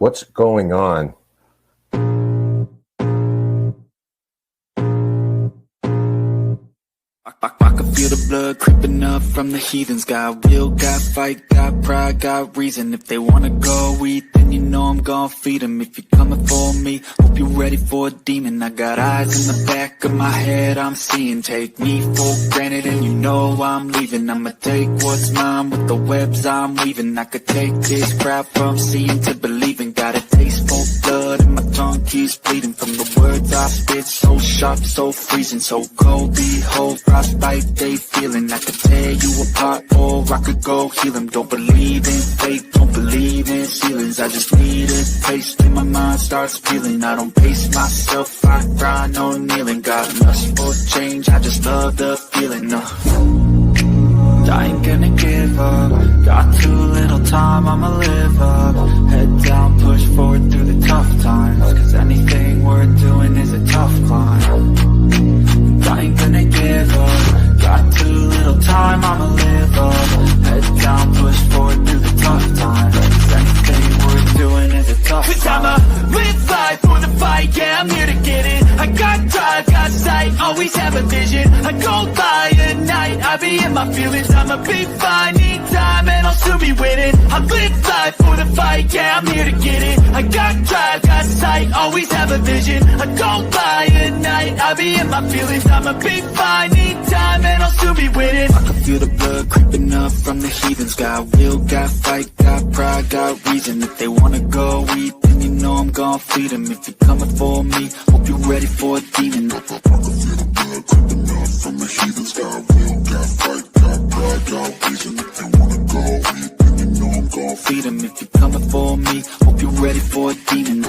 What's going on? I can feel the blood creeping up from the heathens. Got will, got fight, got pride, got reason. If they wanna go eat, then you know I'm gon' feed them. If you're coming for me, hope you're ready for a demon. I got eyes in the back of my head, I'm seeing. Take me for granted and you know I'm leaving. I'ma take what's mine with the webs I'm weaving. I could take this crowd from seeing to believing. Got a taste for blood and my tongue keeps bleeding. From the words I spit, so sharp, so freezing, so cold. Behold, frostbite they feeling. I could tear you apart or I could go heal them. Don't believe in fate, don't believe in ceilings. I just need a taste and my mind starts feeling. I don't pace myself, I grind on kneeling. Got lust for change, I just love the feeling. I ain't gonna give up. Got too little time, I'ma live up. Head down, push forward through the tough times. Cause anything worth doing is a tough climb. I ain't gonna give up. Got too little time, I'ma live up. Head down, push forward through the tough times. Cause anything worth doing is a tough climb. Cause I'ma live life for the fight, yeah, I'm here to get it. I got drive, got sight, always have a vision. I go by at night, I be in my feelings. I'ma be fine, need time, and I'll soon be winning. I live life for the fight, yeah, I'm here to get it. I got drive, got sight, always have a vision. I go by at night, I be in my feelings. I'ma be fine, need time, and I'll soon be winning. I can feel the blood creeping up from the heathens. Got will, got fight, got pride, got reason. If they wanna go eat, then you know I'm gon' feed them. If you're coming for me, hope you're ready for a demon. I can feel the blood creeping up from the heathens. Got will, got fight, got pride, got reason. If they wanna go eat, then you know I'm gon' feed them. If you're coming for me, hope you're ready for a demon.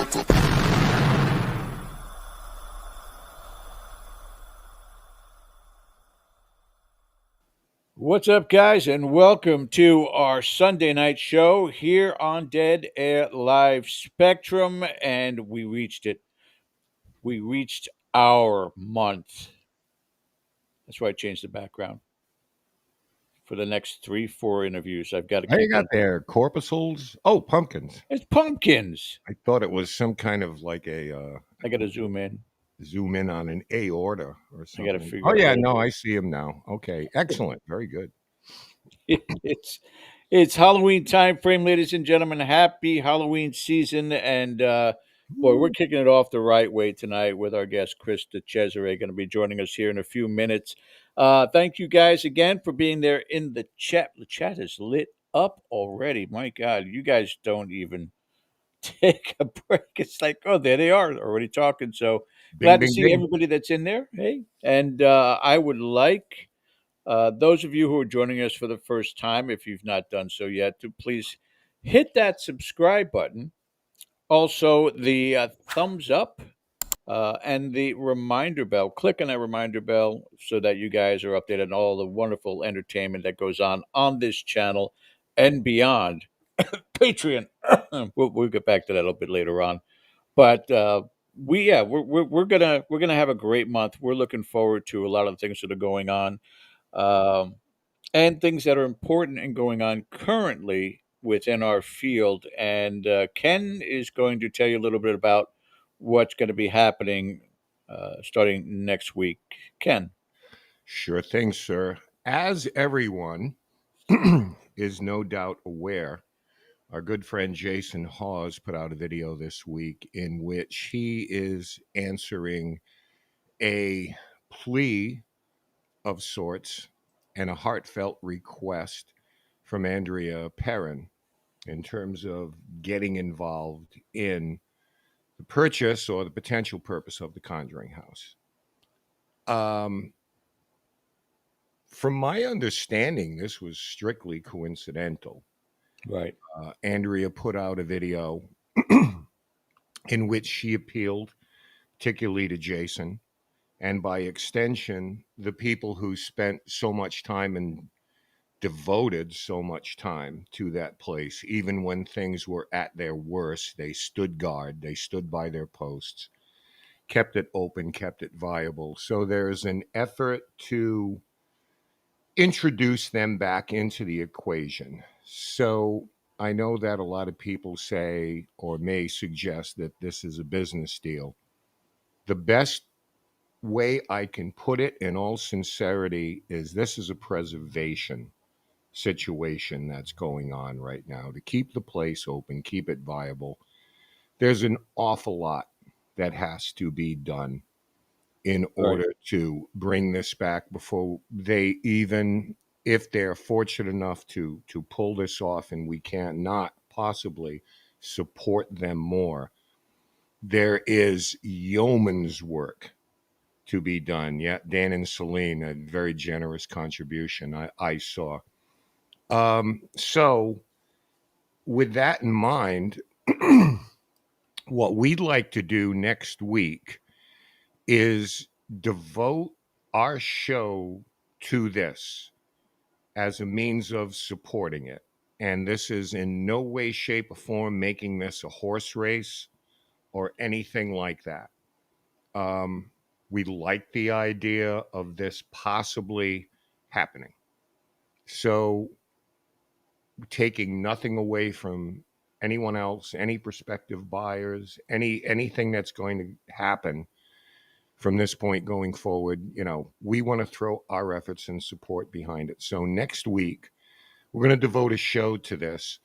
What's up, guys, and welcome to our Sunday night show here on Dead Air Live Spectrum. And we reached it. We reached our month. That's why I changed the background for the next 3-4 interviews. I've got to How you keep got it. there? Corpuscles? Oh, pumpkins. It's pumpkins. I thought it was some kind of like a I got to zoom in. zoom in on an aorta or I something. got to figure Oh out yeah, what it no, I is. see him now. Okay, excellent, very good. It's Halloween time frame, ladies and gentlemen. Happy Halloween season, and boy, we're kicking it off the right way tonight with our guest Chris DiCesare going to be joining us here in a few minutes. Thank you guys again for being there in the chat. The chat is lit up already. My God, you guys don't even take a break. It's like, oh, there they are already talking. So Bing, glad to bing, see bing. everybody that's in there. Hey, and I would like those of you who are joining us for the first time, if you've not done so yet, to please hit that subscribe button. Also, the thumbs up and the reminder bell. Click on that reminder bell so that you guys are updated on all the wonderful entertainment that goes on this channel and beyond. Patreon. We'll get back to that a little bit later on. But we're gonna have a great month. We're looking forward to a lot of the things that are going on. Um, and things that are important and going on currently within our field. And Ken is going to tell you a little bit about what's going to be happening starting next week. Ken. Sure thing, sir. As everyone is no doubt aware, our good friend Jason Hawes put out a video this week in which he is answering a plea of sorts and a heartfelt request from Andrea Perrin in terms of getting involved in the purchase or the potential purpose of the Conjuring House. From my understanding, this was strictly coincidental. Right. Andrea put out a video in which she appealed particularly to Jason, and by extension, the people who spent so much time and devoted so much time to that place, even when things were at their worst. They stood guard, they stood by their posts, kept it open, kept it viable. So there's an effort to introduce them back into the equation. So I know that a lot of people say or may suggest that this is a business deal. The best way I can put it in all sincerity is this is a preservation situation that's going on right now to keep the place open, keep it viable. There's an awful lot that has to be done in Right. order to bring this back before they even, if they're fortunate enough to pull this off, and we cannot possibly support them more, there is yeoman's work to be done. Yeah, Dan and Celine, a very generous contribution I saw. So with that in mind, what we'd like to do next week is devote our show to this as a means of supporting it. And this is in no way, shape, or form making this a horse race or anything like that. Um, we like the idea of this possibly happening. So, taking nothing away from anyone else, any prospective buyers, anything that's going to happen from this point going forward, we want to throw our efforts and support behind it. So next week, we're going to devote a show to this.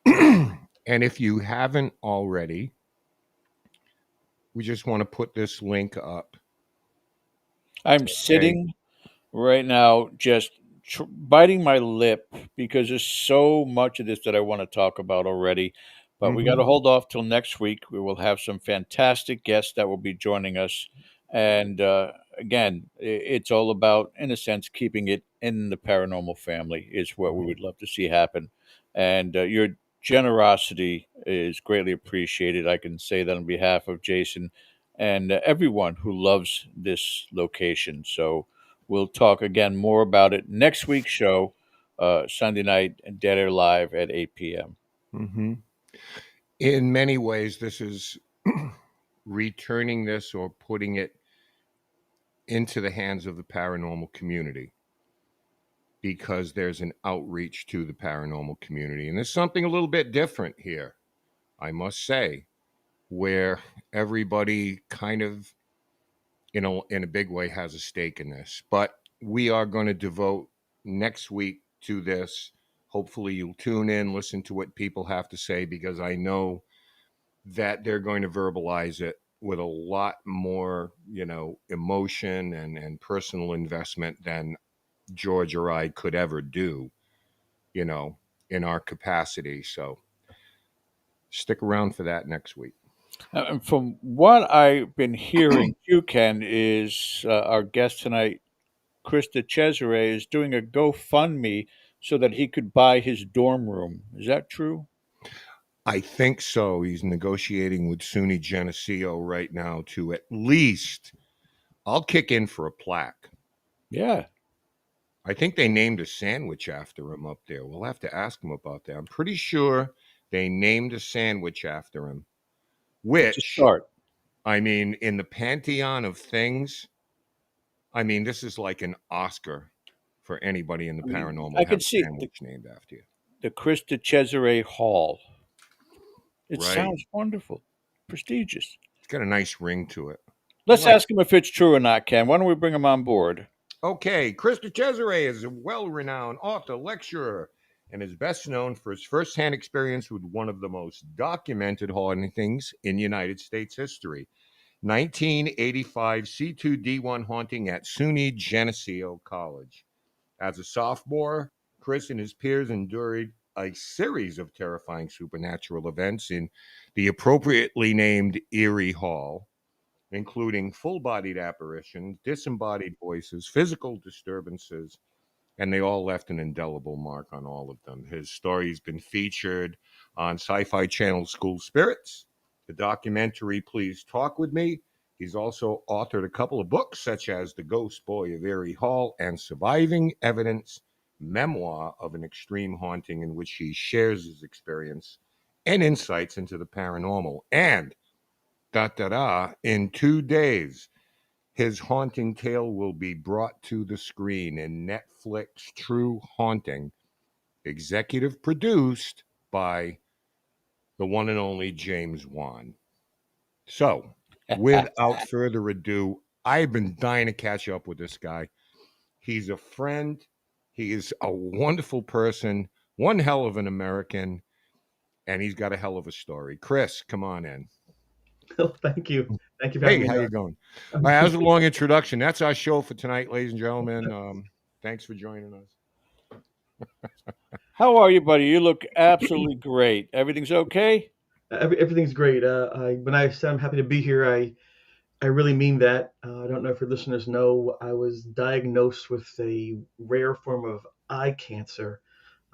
And if you haven't already, we just want to put this link up. I'm Okay. sitting right now just biting my lip because there's so much of this that I want to talk about already. But we got Mm-hmm. to hold off till next week. We will have some fantastic guests that will be joining us. And again, it's all about, in a sense, keeping it in the paranormal family is what we would love to see happen. And your generosity is greatly appreciated. I can say that on behalf of Jason and everyone who loves this location. So, we'll talk again more about it next week's show, Sunday night, Dead Air Live at 8 p.m. Mm-hmm. In many ways, this is returning this or putting it into the hands of the paranormal community because there's an outreach to the paranormal community. And there's something a little bit different here, I must say, where everybody kind of, in a big way has a stake in this. But we are going to devote next week to this. Hopefully, you'll tune in, listen to what people have to say, because I know that they're going to verbalize it with a lot more, emotion and personal investment than George or I could ever do, you know, in our capacity. So stick around for that next week. And from what I've been hearing, you Ken, is our guest tonight, Chris DiCesare, is doing a GoFundMe so that he could buy his dorm room. Is that true? I think so. He's negotiating with SUNY Geneseo right now to at least, I'll kick in for a plaque. Yeah. I think they named a sandwich after him up there. We'll have to ask him about that. I'm pretty sure they named a sandwich after him, It's a which, start. I mean, in the pantheon of things, I mean, this is like an Oscar for anybody in the I mean, paranormal I to have can a see sandwich named after you. the Chris DiCesare Hall. It Right. sounds wonderful, prestigious. It's got a nice ring to it. I Let's like ask him if it's true or not, Ken. Why don't we bring him on board? Okay, Chris DiCesare is a well-renowned author, lecturer, and is best known for his first-hand experience with one of the most documented hauntings in United States history. 1985 C2D1 haunting at SUNY Geneseo College. As a sophomore, Chris and his peers endured a series of terrifying supernatural events in the appropriately named Erie Hall, including full bodied apparitions, disembodied voices, physical disturbances, and they all left an indelible mark on all of them. His story's been featured on Syfy Channel School Spirits, the documentary Please Talk With Me. He's also authored a couple of books, such as The Ghost Boy of Erie Hall and Surviving Evidence, memoir of an extreme haunting, in which he shares his experience and insights into the paranormal. And in 2 days, his haunting tale will be brought to the screen in Netflix True Haunting, executive produced by the one and only James Wan. So, without further ado, I've been dying to catch up with this guy. He's a friend. He is a wonderful person, one hell of an American, and he's got a hell of a story. Chris, come on in. Oh, thank you. Thank you for having Hey, me how you on. going? That was a long introduction. That's our show for tonight, ladies and gentlemen. Thanks for joining us. How are you, buddy? You look absolutely great. Everything's okay? Everything's great. When I said I'm happy to be here, I really mean that. I don't know if your listeners know, I was diagnosed with a rare form of eye cancer,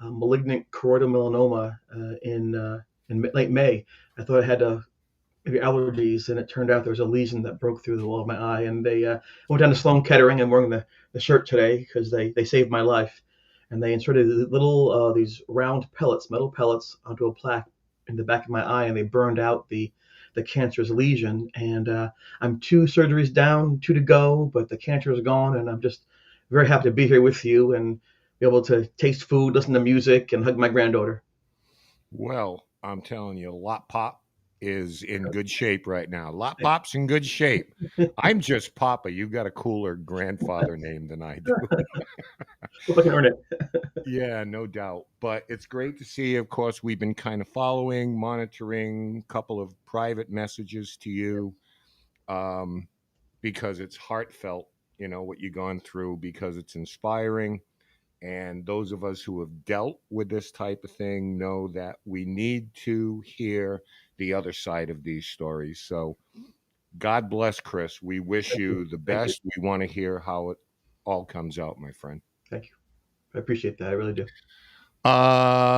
malignant choroidal melanoma, in late May. I thought I had maybe allergies, and it turned out there was a lesion that broke through the wall of my eye. And I went down to Sloan Kettering. I'm wearing the shirt today because they saved my life. And they inserted these round pellets, metal pellets, onto a plaque in the back of my eye, and they burned out the cancerous lesion. And I'm 2 surgeries down, 2 to go, but the cancer is gone, and I'm just very happy to be here with you and be able to taste food, listen to music, and hug my granddaughter. Well, I'm telling you, Lot Pop is in good shape right now. Lot Pop's in good shape. I'm just Papa. You got a cooler grandfather name than I do. Hope I can earn it. Yeah, no doubt. But it's great to see. Of course, we've been kind of following, monitoring a couple of private messages to you because it's heartfelt, what you've gone through, because it's inspiring. And those of us who have dealt with this type of thing know that we need to hear the other side of these stories. So, God bless Chris. We wish you the Thank you. best. We want to hear how it all comes out, my friend. Thank you. I appreciate that. I really do.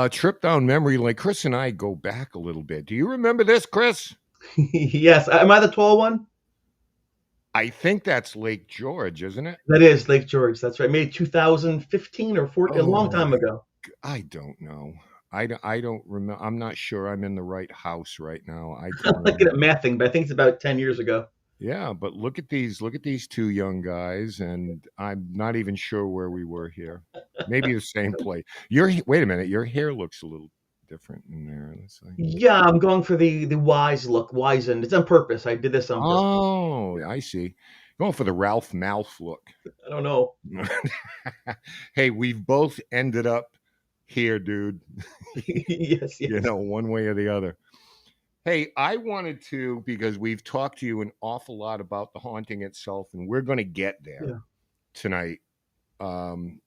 Trip down memory lane. Chris and I go back a little bit. Do you remember this, Chris? Yes. Am I the tall one? I think that's Lake George, isn't it? That is Lake George. That's right. Maybe 2015 or 14, a Oh long time my, ago. I don't know. I don't remember. I'm not sure I'm in the right house right now. I can't I'm looking at remember. mathing, but I think it's about 10 years ago. Yeah, but look at these two young guys, and I'm not even sure where we were here. Maybe the same place. Wait a minute, your hair looks a little different in there. Let's see. Yeah, I'm going for the wise look, wizened. It's on purpose. I did this on purpose. Oh, I see. Going for the Ralph Malph look. I don't know. Hey, we've both ended up here, dude. Yes, yes. One way or the other. Hey, I wanted to, because we've talked to you an awful lot about the haunting itself, and we're going to get there Yeah. tonight.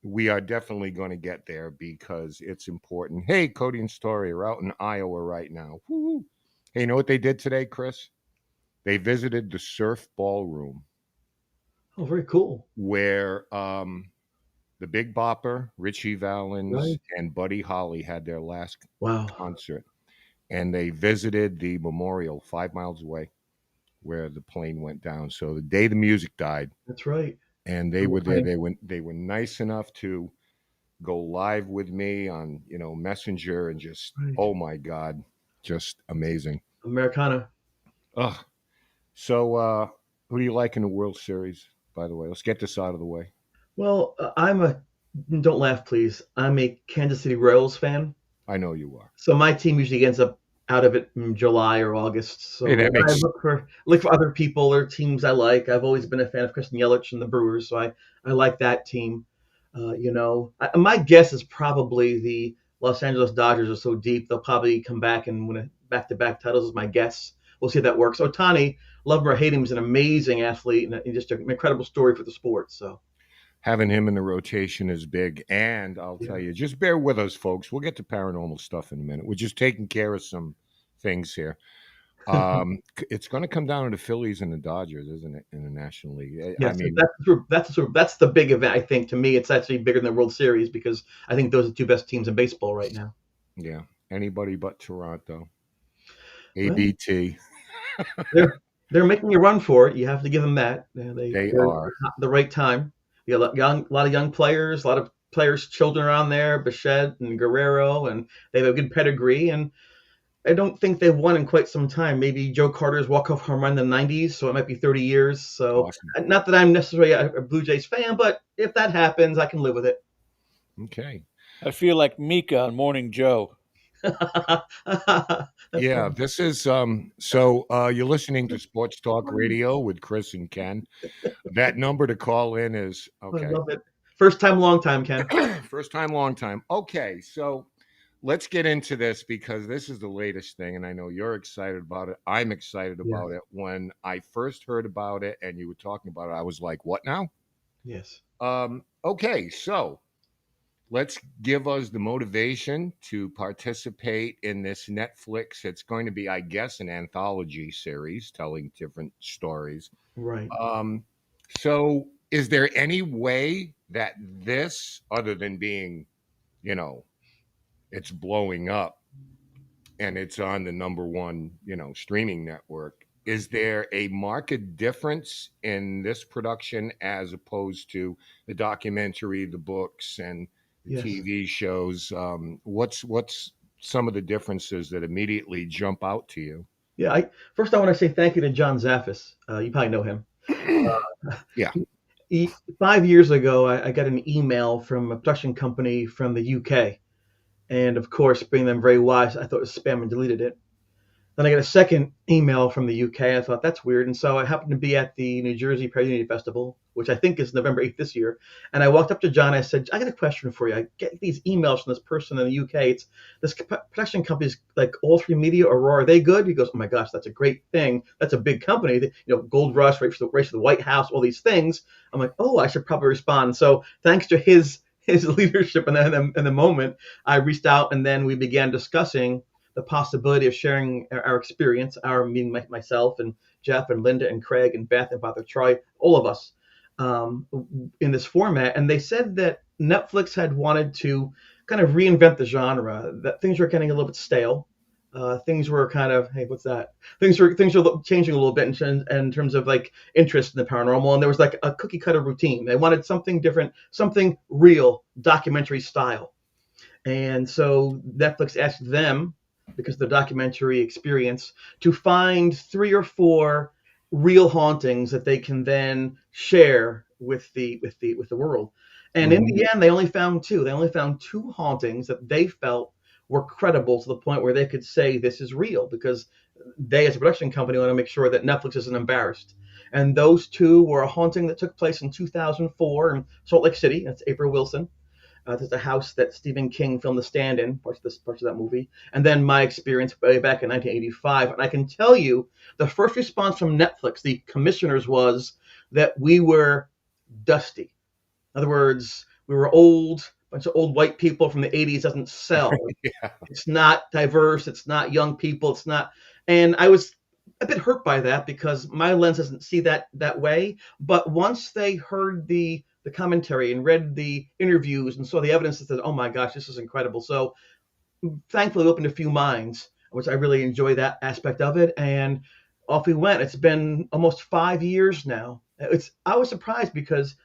We are definitely going to get there because it's important. Hey, Cody and Story are out in Iowa right now. Woo-hoo. Hey, you know what they did today, Chris? They visited the Surf Ballroom Oh, very cool. where the Big Bopper, Richie Valens, Right. and Buddy Holly had their last Wow. concert. And they visited the memorial 5 miles away where the plane went down. So the day the music died, That's right. and they were there. Right. They were nice enough to go live with me on Messenger, and just oh my God, just amazing. Americana. Ugh. So who do you like in the World Series? By the way, let's get this out of the way. Well, don't laugh, please. I'm a Kansas City Royals fan. I know you are. So my team usually ends up out of it in July or August. So Hey, that makes- I look for other people or teams I like. I've always been a fan of Kristen Yelich and the Brewers, so I like that team. My guess is probably the Los Angeles Dodgers are so deep they'll probably come back and win back-to-back titles. Is my guess. We'll see if that works. Ohtani, love him or hate him, is an amazing athlete and just an incredible story for the sport. So. Having him in the rotation is big. And I'll tell you, just bear with us, folks. We'll get to paranormal stuff in a minute. We're just taking care of some things here. It's going to come down to the Phillies and the Dodgers, isn't it, in the National League? Yes, that's the big event. I think to me, it's actually bigger than the World Series because I think those are the two best teams in baseball right now. Yeah, anybody but Toronto. ABT. They're making a run for it. You have to give them that. They are at the right time. You got a lot of young players, a lot of players, children around there, Bichette and Guerrero, and they have a good pedigree. And I don't think they've won in quite some time. Maybe Joe Carter's walk-off home run in the 90s, so it might be 30 years. So awesome. Not that I'm necessarily a Blue Jays fan, but if that happens, I can live with it. Okay. I feel like Mika on Morning Joe. That's Yeah, funny. this is you're listening to Sports Talk Radio with Chris and Ken. That number to call in is I okay. love it. First time, long time, Ken. First time, long time. Okay, so let's get into this because this is the latest thing, and I know you're excited about it. I'm excited Yes. about it. When I first heard about it and you were talking about it, I was like, "What now?" Yes. Okay, so let's give us the motivation to participate in this Netflix. It's going to be, I guess, an anthology series telling different stories. Right. Um, so, is there any way that this, other than being, you know, it's blowing up and it's on the number one, streaming network, is there a marked difference in this production as opposed to the documentary, the books, and the Yes. TV shows? What's some of the differences that immediately jump out to you? Yeah. First, I want to say thank you to John Zaffis. You probably know him. Yeah. 5 years ago, I got an email from a production company from the UK. And of course, being them very wise, I thought it was spam and deleted it. Then I got a second email from the UK. I thought that's weird. And so I happened to be at the New Jersey Paranormal Festival, which I think is November 8th this year. And I walked up to John. I said, I got a question for you. I get these emails from this person in the UK. It's this production company's like All Three Media, Aurora. Are they good? He goes, oh my gosh, that's a great thing. That's a big company. Gold Rush, Race for the White House, all these things. I'm like, oh, I should probably respond. So thanks to his leadership in the moment, I reached out and then we began discussing the possibility of sharing our experience, meaning myself and Jeff and Linda and Craig and Beth and Father Troy, all of us, in this format. And they said that Netflix had wanted to kind of reinvent the genre, that things were getting a little bit stale. Things were kind of, hey, what's that? Things were changing a little bit in terms of like interest in the paranormal, and there was like a cookie cutter routine. They wanted something different, something real, documentary style. And so Netflix asked them, because of the documentary experience, to find 3 or 4 real hauntings that they can then share with the world. And in Mhm. the end, they only found 2. They only found 2 hauntings that they felt were credible to the point where they could say this is real, because they, as a production company, want to make sure that Netflix isn't embarrassed. And those 2 were a haunting that took place in 2004 in Salt Lake City. That's April Wilson. There's a house that Stephen King filmed The Stand in, parts of that movie, and then my experience way back in 1985. And I can tell you, the first response from Netflix, the commissioners, was that we were dusty. In other words, we were old, a bunch of old white people from the 80s doesn't sell. Yeah. It's not diverse. It's not young people. It's not. And I was a bit hurt by that because my lens doesn't see that way. But once they heard the commentary and read the interviews and saw the evidence, that said, "Oh my gosh, this is incredible." So thankfully, it opened a few minds, which I really enjoy that aspect of it. And off we went. It's been almost 5 years now. I was surprised because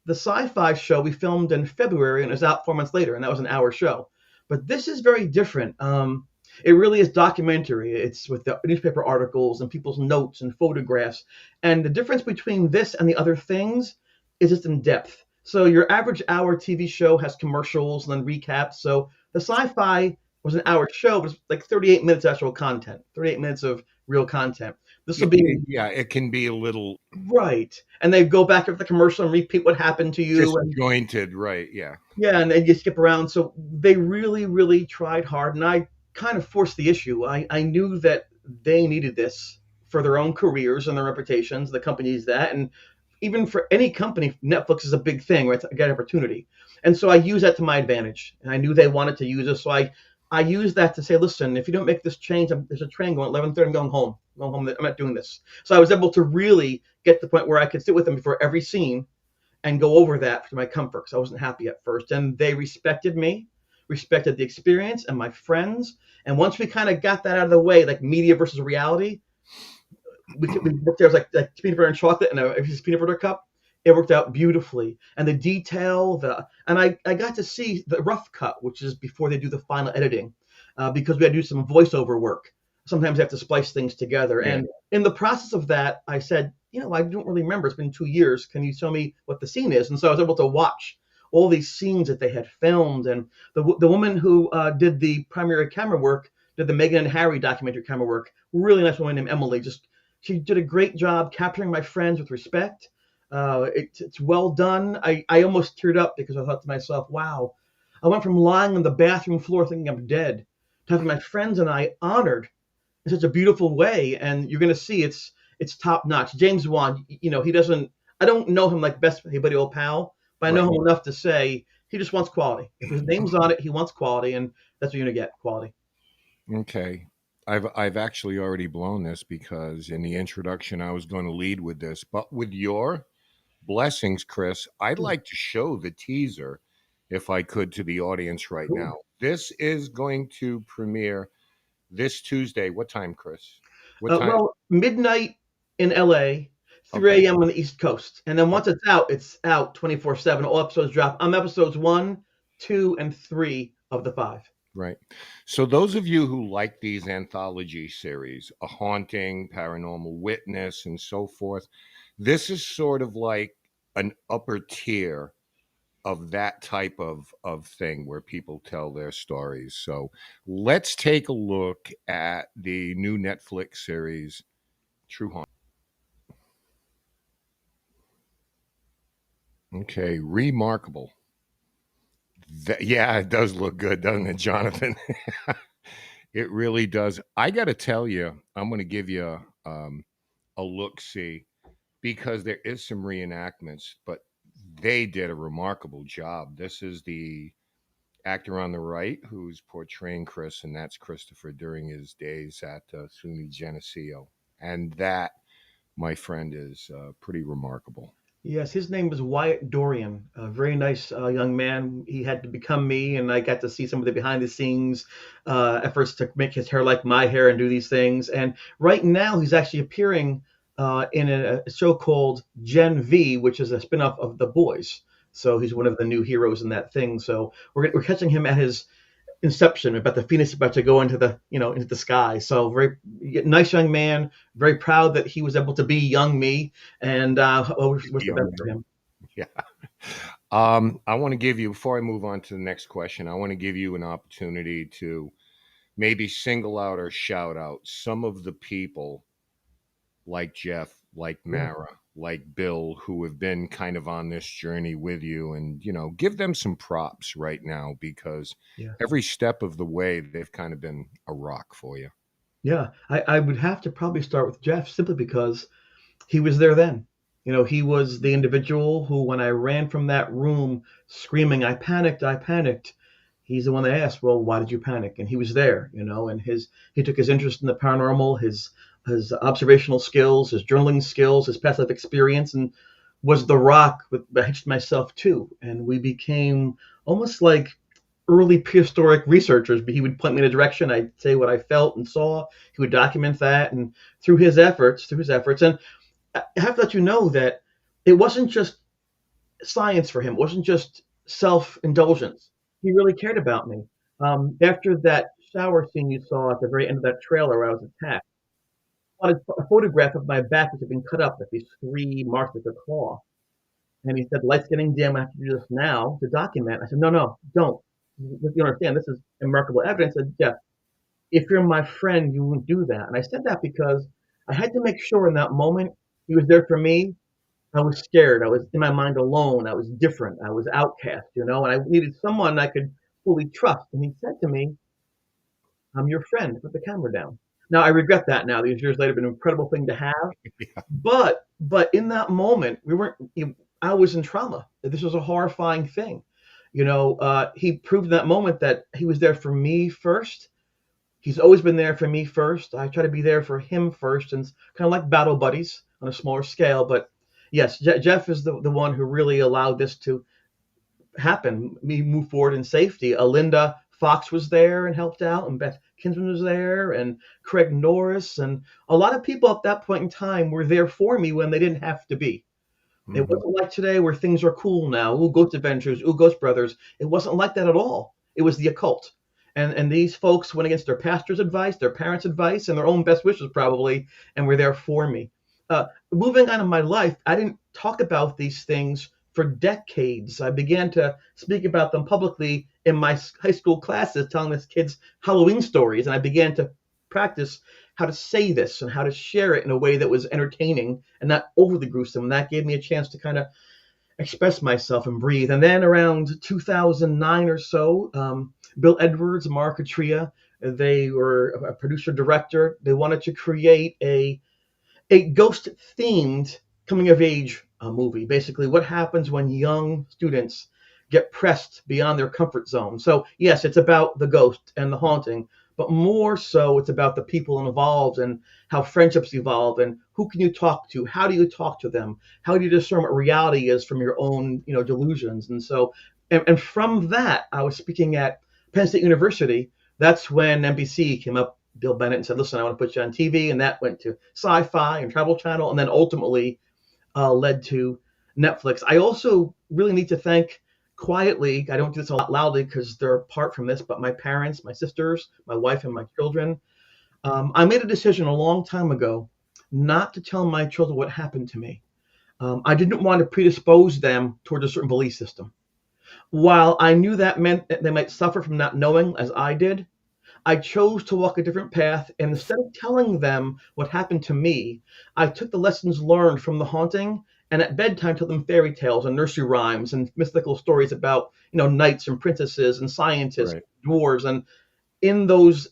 the Syfy show we filmed in February and it was out 4 months later, and that was an hour show. But this is very different. It really is documentary. It's with the newspaper articles and people's notes and photographs. And the difference between this and the other things is just in depth. So your average hour TV show has commercials and then recaps. So the Syfy was an hour show, but it's like 38 minutes of actual content, 38 minutes of real content. This will be Yeah, it can be a little right. And they go back after the commercial and repeat what happened to you. And disjointed, right? Yeah. yeah, and then you skip around. So they really, really tried hard. And I kind of forced the issue. I knew that they needed this for their own careers and their reputations. The company needs that. And even for any company, Netflix is a big thing, right? It's a good opportunity. And so I use that to my advantage. And I knew they wanted to use it. So I used that to say, listen, if you don't make this change, there's a train going at 11:30, I'm going home. I'm going home. I'm not doing this. So I was able to really get to the point where I could sit with them before every scene and go over that for my comfort, because I wasn't happy at first. And they respected me, respected the experience and my friends. And once we kind of got that out of the way, like media versus reality, we worked there. It was like peanut butter and chocolate and a peanut butter cup. It worked out beautifully. And the detail, and I got to see the rough cut, which is before they do the final editing, because we had to do some voiceover work. Sometimes they have to splice things together. Yeah. And in the process of that, I said, I don't really remember. It's been 2 years. Can you tell me what the scene is? And so I was able to watch all these scenes that they had filmed. And the woman who did the primary camera work, did the Meghan and Harry documentary camera work, really nice woman named Emily. Just she did a great job capturing my friends with respect. It's well done. I almost teared up because I thought to myself, wow, I went from lying on the bathroom floor thinking I'm dead to having my friends and I honored in such a beautiful way. And you're going to see it's top notch. James Wan, he doesn't. I don't know him like best buddy old pal, but I know Right. him enough to say he just wants quality. If his name's on it, he wants quality, and that's what you're going to get, quality. Okay. I've actually already blown this because in the introduction I was going to lead with this, but with your blessings, Chris, I'd Cool. like to show the teaser if I could to the audience right Cool. now. This is going to premiere this Tuesday. What time, Chris? What time? Well, midnight in LA, Okay. 3 a.m. on the East Coast. And then once it's out 24/7. All episodes drop. I'm episodes 1, 2, and 3 of the 5. Right. So those of you who like these anthology series, A Haunting, Paranormal Witness, and so forth, this is sort of like an upper tier of that type of thing where people tell their stories. So let's take a look at the new Netflix series, True Haunt. Okay, remarkable. Yeah, it does look good, doesn't it, Jonathan? It really does. I got to tell you, I'm going to give you a look see because there is some reenactments, but they did a remarkable job. This is the actor on the right who's portraying Chris, and that's Christopher during his days at SUNY Geneseo. And that, my friend, is pretty remarkable. Yes, his name was Wyatt Dorian, a very nice young man. He had to become me, and I got to see some of the behind the scenes efforts to make his hair like my hair and do these things. And right now, he's actually appearing in a show called Gen V, which is a spinoff of The Boys. So he's one of the new heroes in that thing. So we're catching him at his inception, about the phoenix about to go into the sky. So very nice young man, very proud that he was able to be young me, and wish the best for him. Yeah. I want to give you, before I move on to the next question, I want to give you an opportunity to maybe single out or shout out some of the people like Jeff, like Yeah. Mara, like Bill, who have been kind of on this journey with you, and give them some props right now because Yeah. every step of the way they've kind of been a rock for you. Yeah, I would have to probably start with Jeff simply because he was there then. He was the individual who, when I ran from that room screaming, I panicked," he's the one that asked, well, why did you panic? And he was there, and he took his interest in the paranormal, his observational skills, his journaling skills, his past life experience, and was the rock with I hitched myself to. And we became almost like early prehistoric researchers. He would point me in a direction. I'd say what I felt and saw. He would document that, and through his efforts, and I have to let you know that it wasn't just science for him. It wasn't just self-indulgence. He really cared about me. After that shower scene you saw at the very end of that trailer where I was attacked, I wanted a photograph of my back, which had been cut up with these 3 marks with a claw. And he said, the light's getting dim. I have to do this now to document. I said, no, don't. You understand, this is remarkable evidence. I said, Jeff, if you're my friend, you wouldn't do that. And I said that because I had to make sure in that moment he was there for me. I was scared. I was in my mind alone. I was different. I was outcast, and I needed someone I could fully trust. And he said to me, I'm your friend. Put the camera down. Now, I regret that now. These years later, been an incredible thing to have. Yeah. But in that moment, we weren't. I was in trauma. This was a horrifying thing. He proved in that moment that he was there for me first. He's always been there for me first. I try to be there for him first, and it's kind of like battle buddies on a smaller scale. But yes, Jeff is the one who really allowed this to happen. Me move forward in safety. Alinda Fox was there and helped out, and Beth Kinsman was there, and Craig Norris, and a lot of people at that point in time were there for me when they didn't have to be. It Mhm. wasn't like today where things are cool now. Ooh, Ghost Adventures, ooh, Ghost Brothers. It wasn't like that at all. It was the occult. And these folks went against their pastor's advice, their parents' advice, and their own best wishes probably, and were there for me. Moving on in my life, I didn't talk about these things for decades. I began to speak about them publicly in my high school classes, telling these kids Halloween stories. And I began to practice how to say this and how to share it in a way that was entertaining and not overly gruesome. And that gave me a chance to kind of express myself and breathe. And then around 2009 or so, Bill Edwards, Mark Atria, they were a producer director. They wanted to create a ghost themed coming of age movie. Basically, what happens when young students get pressed beyond their comfort zone. So, yes, it's about the ghost and the haunting, but more so, it's about the people involved and how friendships evolve and who can you talk to? How do you talk to them? How do you discern what reality is from your own, delusions? And so, and from that, I was speaking at Penn State University. That's when NBC came up, Bill Bennett, and said, listen, I want to put you on TV. And that went to Syfy and Travel Channel, and then ultimately led to Netflix. I also really need to thank quietly, I don't do this a lot loudly because they're apart from this, but my parents, my sisters, my wife, and my children. I made a decision a long time ago not to tell my children what happened to me. I didn't want to predispose them toward a certain belief system. While I knew that meant that they might suffer from not knowing, as I did, I chose to walk a different path, and instead of telling them what happened to me, I took the lessons learned from the haunting and at bedtime told them fairy tales and nursery rhymes and mythical stories about, knights and princesses and scientists, Right. dwarves, and in those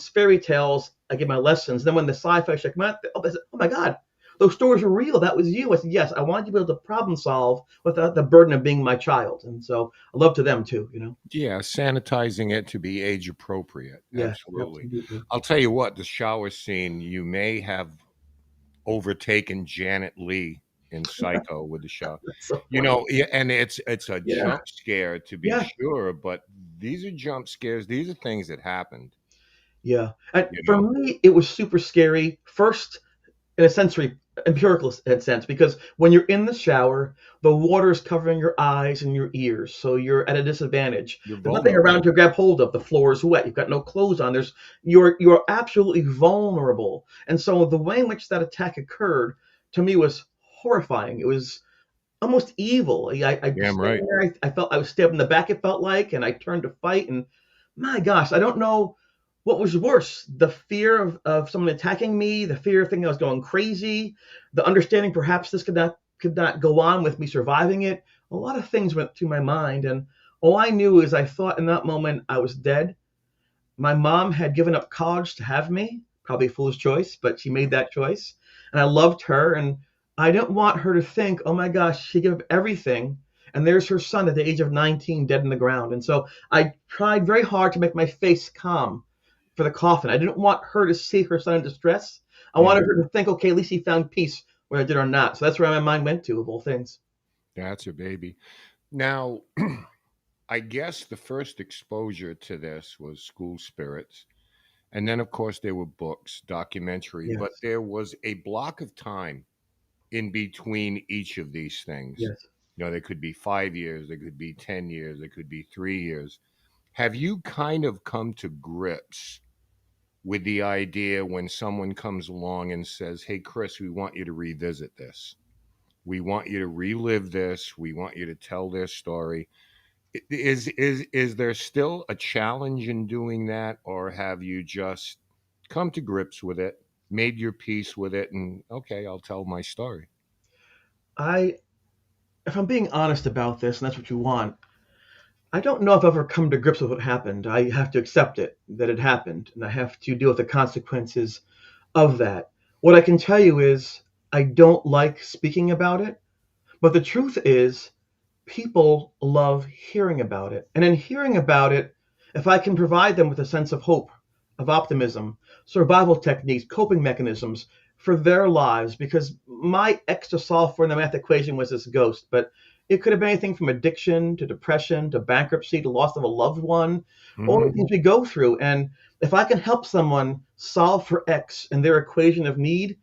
fairy tales, I gave my lessons. Then when the sci-fi checked me out, I said, "Oh my God, those stories were real. That was you." I said, "Yes, I wanted you to be able to problem solve without the burden of being my child." And so I love to them too. Yeah, sanitizing it to be age appropriate. Yes, Absolutely. absolutely. I'll tell you what, the shower scene, you may have overtaken Janet Leigh in Psycho with the shower. That's so funny. Yeah, and it's a Yeah, jump scare to be yeah, sure, but these are jump scares. These are things that happened, yeah. And you for know. me, it was super scary. First, in a sensory empirical sense, because when you're in the shower, the water is covering your eyes and your ears, so you're at a disadvantage. You're There's nothing vulnerable. around to grab hold of. The floor is wet. You've got no clothes on. You're absolutely vulnerable. And so the way in which that attack occurred to me was horrifying. It was almost evil. I just Damn standing right. there. I felt I was stabbed in the back. It felt like, and I turned to fight. And my gosh, I don't know what was worse: the fear of someone attacking me, the fear of thinking I was going crazy, the understanding perhaps this could not go on with me surviving it. A lot of things went through my mind, and all I knew is I thought in that moment I was dead. My mom had given up college to have me, probably a foolish choice, but she made that choice. And I loved her. And I didn't want her to think, oh my gosh, she gave up everything. And there's her son at the age of 19 dead in the ground. And so I tried very hard to make my face calm for the coffin. I didn't want her to see her son in distress. I wanted Mhm. her to think, okay, at least he found peace, whether I did or not. So that's where my mind went to, of all things. That's a baby. Now, I guess the first exposure to this was School Spirits. And then, of course, there were books, documentaries, but Yes, there was a block of time in between each of these things. yes. There could be 5 years, there could be 10 years, there could be 3 years. Have you kind of come to grips with the idea when someone comes along and says, hey, Chris, we want you to revisit this? We want you to relive this. We want you to tell their story. Is there still a challenge in doing that, or have you just come to grips with it, made your peace with it, and okay, I'll tell my story? I, if I'm being honest about this, and that's what you want, I don't know if I've ever come to grips with what happened. I have to accept it, that it happened, and I have to deal with the consequences of that. What I can tell you is I don't like speaking about it, but the truth is people love hearing about it. And in hearing about it, if I can provide them with a sense of hope, of optimism, survival techniques, coping mechanisms for their lives, because my extra solve for the math equation was this ghost, but it could have been anything from addiction to depression to bankruptcy to loss of a loved one, all the Hmm. things we go through. And if I can help someone solve for X in their equation of need,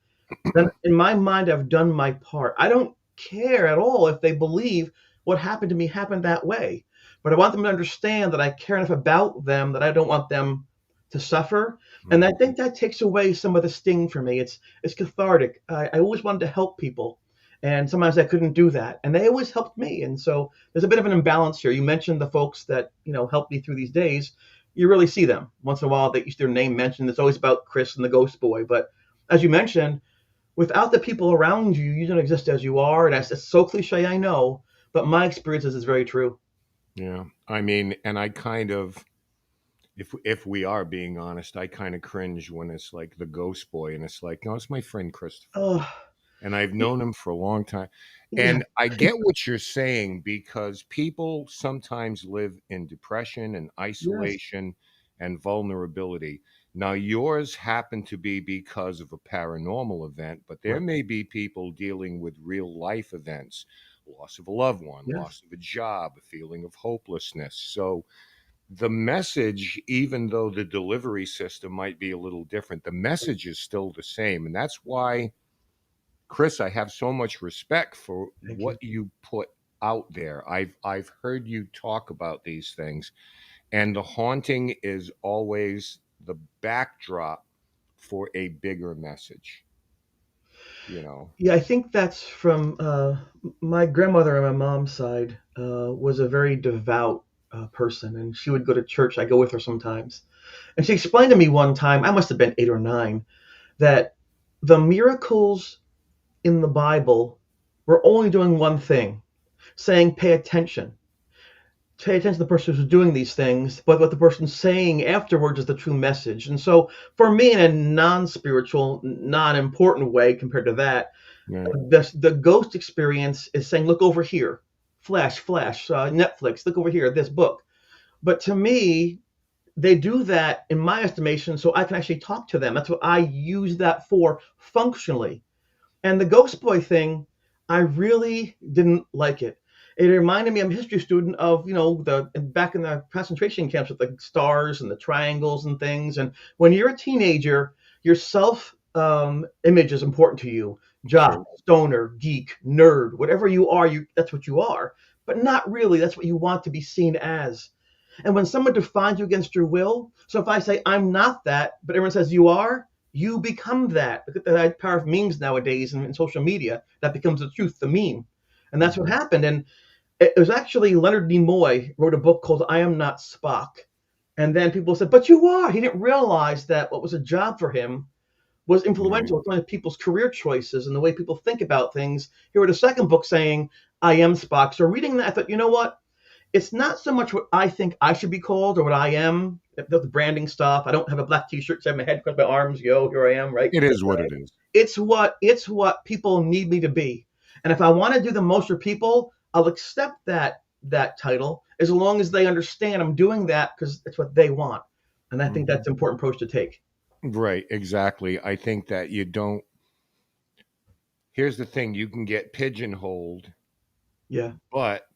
then in my mind, I've done my part. I don't care at all if they believe what happened to me happened that way. But I want them to understand that I care enough about them that I don't want them to suffer. And I think that takes away some of the sting for me. It's cathartic. I always wanted to help people. And sometimes I couldn't do that, and they always helped me. And so there's a bit of an imbalance here. You mentioned the folks that helped me through these days. You really see them once in a while. They use their name mentioned. It's always about Chris and the Ghost Boy. But as you mentioned, without the people around you, you don't exist as you are. And that's so cliche, I know, but my experiences is very true. Yeah. I mean, and I kind of, if we are being honest, I kind of cringe when it's like the Ghost Boy, and it's like, no, it's my friend Christopher, Oh, and I've known him for a long time. yeah, And I get what you're saying, because people sometimes live in depression and yes, isolation and vulnerability. Now, yours happened to be because of a paranormal event, but there right, may be people dealing with real life events, loss of a loved one, yes, loss of a job, a feeling of hopelessness. So, the message, even though the delivery system might be a little different, the message is still the same. And that's why, Chris, I have so much respect for thank what you. you put out there. I've heard you talk about these things, and the haunting is always the backdrop for a bigger message, you know. Yeah, I think that's from my grandmother on my mom's side was a very devout person, and she would go to church. I go with her sometimes, and she explained to me one time, I must have been 8 or 9, that the miracles in the Bible were only doing one thing, saying, pay attention. Pay attention to the person who's doing these things, but what the person's saying afterwards is the true message. And so, for me, in a non spiritual, non important way compared to that, Right. the ghost experience is saying, look over here, flash, flash, Netflix, look over here, this book. But to me, they do that in my estimation so I can actually talk to them. That's what I use that for functionally. And the Ghost Boy thing, I really didn't like it. It reminded me, I'm a history student of, the back in the concentration camps with the stars and the triangles and things. And when you're a teenager, your self image is important to you. Jock, True. stoner, geek, nerd, whatever you are, that's what you are. But not really. That's what you want to be seen as. And when someone defines you against your will, so if I say I'm not that, but everyone says you are, you become that. Look at the power of memes nowadays and in social media. That becomes the truth, the meme. And that's what Mhm. happened. And it was actually Leonard Nimoy wrote a book called I Am Not Spock. And then people said, but you are. He didn't realize that what was a job for him was Right. influential on people's career choices and the way people think about things. He wrote a second book saying, I am Spock. So reading that, I thought, you know what? It's not so much what I think I should be called or what I am. The branding stuff. I don't have a black T-shirt, have my head across my arms. Yo, here I am, right? It is what it is. It's what people need me to be. And if I want to do the most for people, I'll accept that title as long as they understand I'm doing that because it's what they want. And I think Mhm. that's an important approach to take. Right, exactly. I think that you don't, here's the thing, you can get pigeonholed, Yeah, but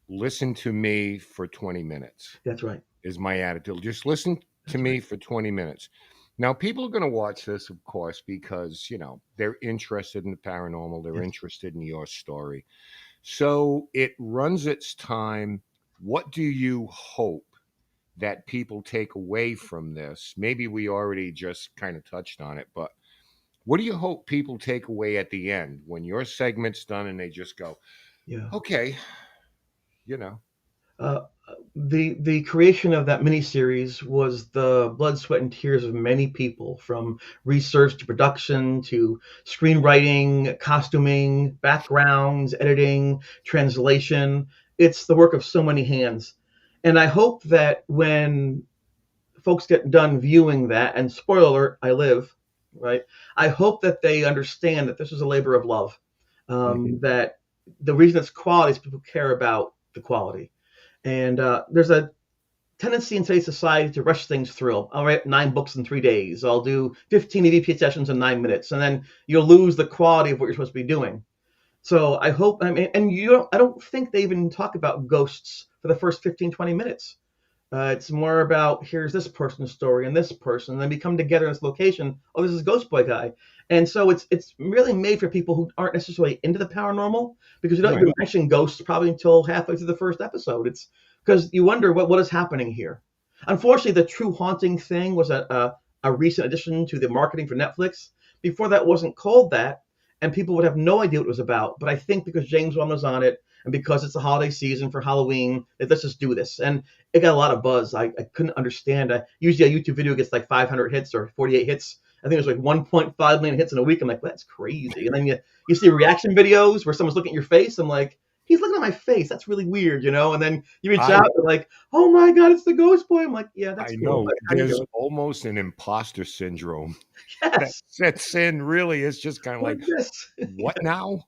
listen to me for 20 minutes that's right. is my attitude. Just listen to That's right. me for 20 minutes. Now, people are going to watch this, of course, because, they're interested in the paranormal, they're Yes. interested in your story. So it runs its time. What do you hope that people take away from this? Maybe we already just kind of touched on it, but what do you hope people take away at the end when your segment's done and they just go, Yeah. okay, you know? Uh, the creation of that miniseries was the blood, sweat, and tears of many people, from research to production to screenwriting, costuming, backgrounds, editing, translation. It's the work of so many hands. And I hope that when folks get done viewing that, and spoiler alert, I live, right? I hope that they understand that this is a labor of love. Mhm. That the reason it's quality is people care about the quality. And there's a tendency in today's society to rush things through. I'll write 9 books in 3 days. I'll do 15 EVP sessions in 9 minutes, and then you'll lose the quality of what you're supposed to be doing. So I hope, I mean, and I don't think they even talk about ghosts for the first 15, 20 minutes. It's more about here's this person's story and this person, and then we come together in this location. Oh, this is Ghost Boy guy, and so it's really made for people who aren't necessarily into the paranormal because you don't Right. even mention ghosts probably until halfway through the first episode. It's because you wonder what is happening here. Unfortunately, the true haunting thing was a recent addition to the marketing for Netflix. Before that wasn't called that, and people would have no idea what it was about. But I think because James Wan was on it, and because it's the holiday season for Halloween, that let's just do this. And it got a lot of buzz. I couldn't understand. Usually a YouTube video gets like 500 hits or 48 hits. I think it was like 1.5 million hits in a week. I'm like, that's crazy. And then you see reaction videos where someone's looking at your face. I'm like, he's looking at my face. That's really weird, you know? And then you reach I out, they're like, oh my God, it's the Ghost Boy. I'm like, yeah, that's I cool. know But how you there's doing? almost an imposter syndrome that Yes. sets in. Really, it's just kind of What like, is this? what now?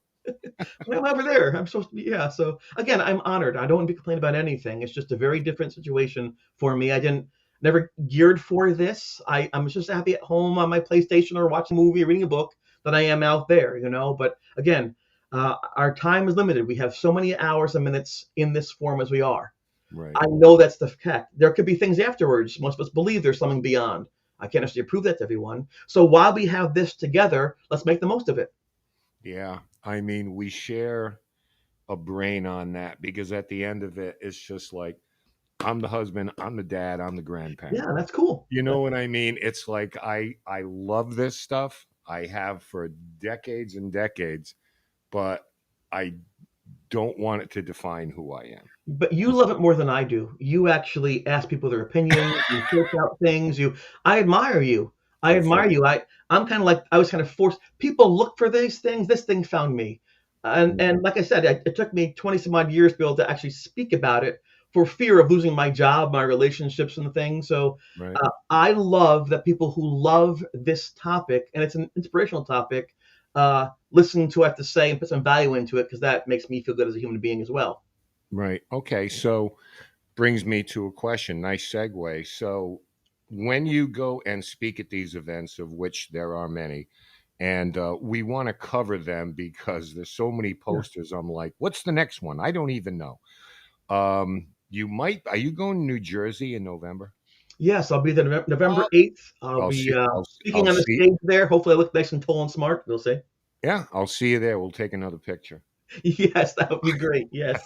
I'm over there. I'm supposed to be, yeah. So again, I'm honored. I don't want to be complaining about anything. It's just a very different situation for me. I didn't never geared for this. I'm just happy at home on my PlayStation or watching a movie or reading a book than I am out there, you know. But again, our time is limited. We have so many hours and minutes in this form as we are. Right. I know that's the fact. There could be things afterwards. Most of us believe there's something beyond. I can't necessarily prove that to everyone. So while we have this together, let's make the most of it. Yeah. I mean, we share a brain on that because at the end of it, it's just like, I'm the husband, I'm the dad, I'm the grandparent. Yeah, that's cool. You know what I mean? It's like I love this stuff. I have for decades and decades, but I don't want it to define who I am. But you love it more than I do. You actually ask people their opinion. You search out things. I admire you. I That's admire it. you. I'm kind of like I was kind of forced. People look for these things. This thing found me, and Mhm. like I said, it took me 20 some odd years to be able to actually speak about it for fear of losing my job, my relationships, and things. So Right. I love that people who love this topic, and it's an inspirational topic, listen to what I have to say and put some value into it because that makes me feel good as a human being as well. Right. Okay. So brings me to a question. Nice segue. So when you go and speak at these events, of which there are many, and we want to cover them because there's so many Yeah. posters. I'm like, what's the next one? I don't even know. You might. Are you going to New Jersey in November? Yes, I'll be there November Uh, 8th. I'll I'll be see. speaking I'll on the see. stage there. Hopefully, I look nice and tall and smart. We'll see. Yeah, I'll see you there. We'll take another picture. Yes, that would be great. Yes.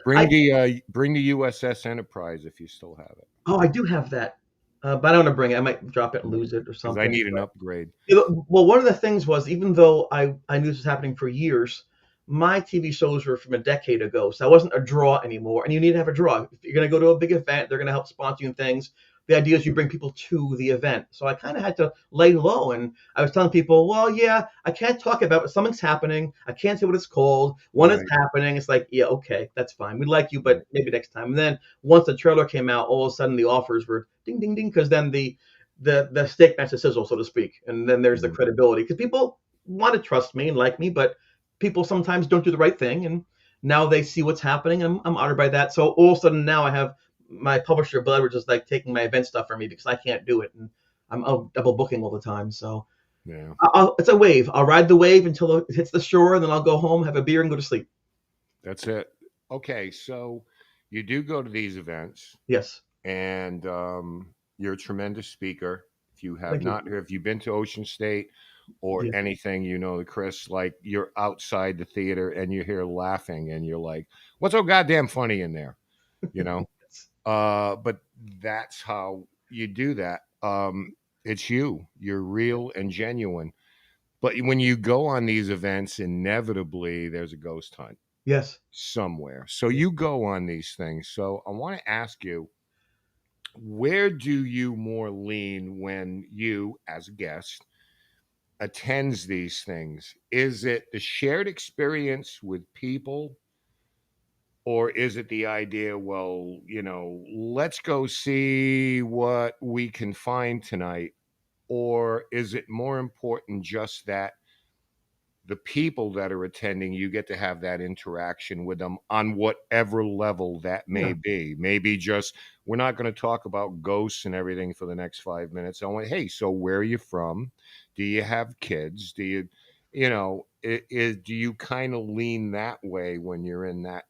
I Bring the USS Enterprise if you still have it. Oh, I do have that, but I don't want to bring it. I might drop it and lose it or Because I something. need an upgrade. Well, one of the things was even though I knew this was happening for years, my TV shows were from a decade ago, so I wasn't a draw anymore. And you need to have a draw. If you're going to go to a big event, they're going to help sponsor you and things. The idea is you bring people to the event. So I kind of had to lay low, and I was telling people, well, yeah, I can't talk about it. Something's happening. I can't say what it's called. When it's Right. happening, it's like, yeah, okay, that's fine. We like you, Right. but maybe next time. And then once the trailer came out, all of a sudden the offers were ding, ding, ding, because then the steak match the sizzle, so to speak, and then there's the Mhm. credibility because people want to trust me and like me, but people sometimes don't do the right thing, and now they see what's happening. And I'm honored by that. So all of a sudden now I have my publisher, Bloodridge, is like taking my event stuff from me because I can't do it, and I'm out double booking all the time. So Yeah. it's a wave. I'll ride the wave until it hits the shore, and then I'll go home, have a beer, and go to sleep. That's it. Okay. So you do go to these events, Yes, and you're a tremendous speaker. If you have thank you. not, if you've been to Ocean State or Yeah. anything, you know, Chris, like you're outside the theater and you're here laughing, and you're like, "What's so goddamn funny in there?" You know. But that's how you do that. It's you. You're real and genuine. But when you go on these events, inevitably there's a ghost hunt Yes. somewhere. So you go on these things. So I want to ask you, where do you more lean when you, as a guest, attends these things? Is it the shared experience with people? Or is it the idea, well, you know, let's go see what we can find tonight? Or is it more important just that the people that are attending, you get to have that interaction with them on whatever level that may Yeah. be? Maybe just, we're not going to talk about ghosts and everything for the next 5 minutes. I went, hey, so where are you from? Do you have kids? Do you, you know, do you kind of lean that way when you're in that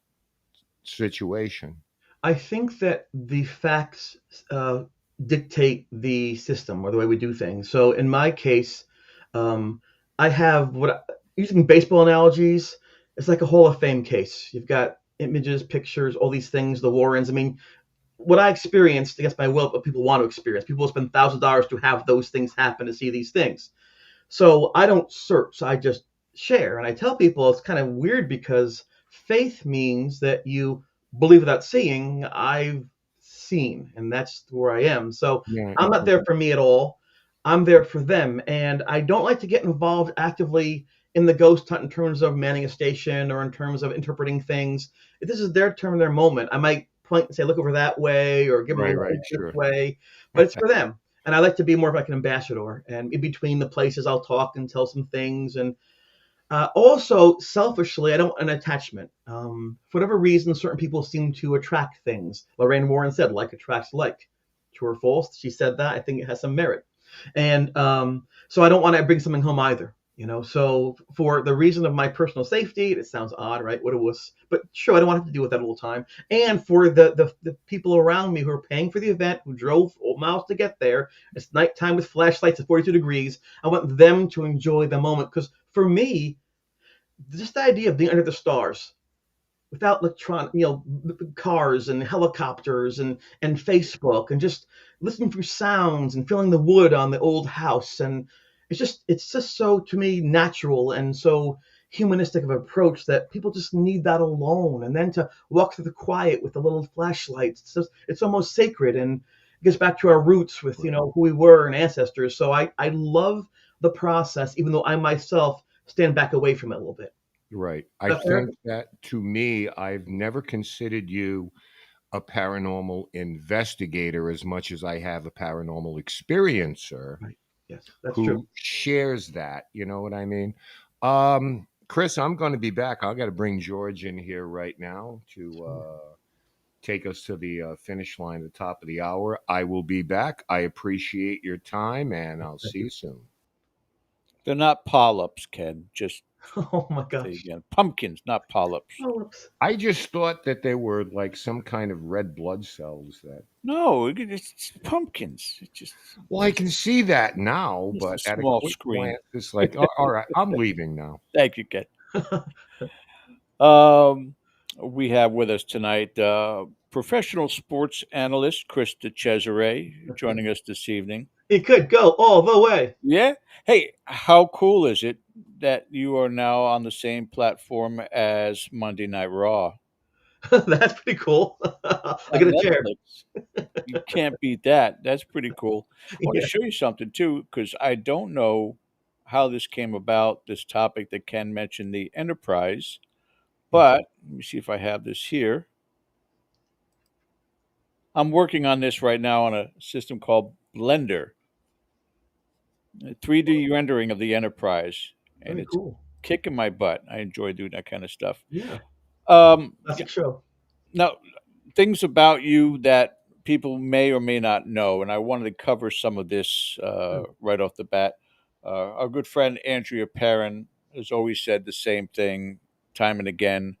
situation? I think that the facts uh, dictate the system or the way we do things. So in my case, um, I have using baseball analogies. It's like a Hall of Fame case. You've got images, pictures, all these things, the Warrens. I mean, what I experienced against my will, but people want to experience. People spend $1,000 to have those things happen to see these things. So I don't search. I just share. And I tell people it's kind of weird because faith means that you believe without seeing. I've seen, and that's where I am. So Yeah. I'm not there for me at all. I'm there for them. And I don't like to get involved actively in the ghost hunt in terms of manning a station or in terms of interpreting things. If this is their turn, their moment, I might point and say, look over that way or give them a Right. Right. light this Sure. way, but it's for them. And I like to be more of like an ambassador. And in between the places, I'll talk and tell some things. And also, selfishly, I don't want an attachment. For whatever reason, certain people seem to attract things. Lorraine Warren said, like attracts like. True or false? She said that. I think it has some merit. And so I don't want to bring something home either. So for the reason of my personal safety, it sounds odd, right? What it was, but sure, I don't want to have to deal with that all the time. And for the people around me who are paying for the event, who drove miles to get there, it's nighttime with flashlights at 42 degrees. I want them to enjoy the moment because for me, just the idea of being under the stars without electronic, cars and helicopters and Facebook and just listening for sounds and feeling the wood on the old house. And it's just so, to me, natural and so humanistic of an approach that people just need that alone. And then to walk through the quiet with the little flashlights, it's almost sacred and it gets back to our roots with, Right. who we were and ancestors. So I love the process, even though I myself stand back away from it a little bit. Right. Is I that fair? think that to me, I've never considered you a paranormal investigator as much as I have a paranormal experiencer Right. Yes, that's true. who shares that. You know what I mean? Chris, I'm going to be back. I got to bring George in here right now to Sure. take us to the finish line at the top of the hour. I will be back. I appreciate your time, and I'll Thank see you. you soon. They're not polyps, Ken. Just Oh my say gosh. again, pumpkins, not polyps. Oh, whoops. I just thought that they were like some kind of red blood cells that. No, it's pumpkins. It's Well, I can see that now, just a but at a small quick screen. glance, it's like, "Oh, all right, I'm leaving now." Thank you, Ken. Um, we have with us tonight professional sports analyst Chris DiCesare That's right. joining us this evening. It could go all the way. Yeah. Hey, how cool is it that you are now on the same platform as Monday Night Raw That's pretty cool. I on get a chair. Netflix? You can't beat that. That's pretty cool. I want to Yeah. show you something too, because I don't know how this came about, this topic that Ken mentioned, the Enterprise. Yes. But let me see if I have this here. I'm working on this right now on a system called Blender, a 3D rendering of the Enterprise, and Very it's cool. kicking my butt. I enjoy doing that kind of stuff. Yeah. Yeah, Classic show. now, things about you that people may or may not know, and I wanted to cover some of this Good. right off the bat. Our good friend Andrea Perrin has always said the same thing time and again.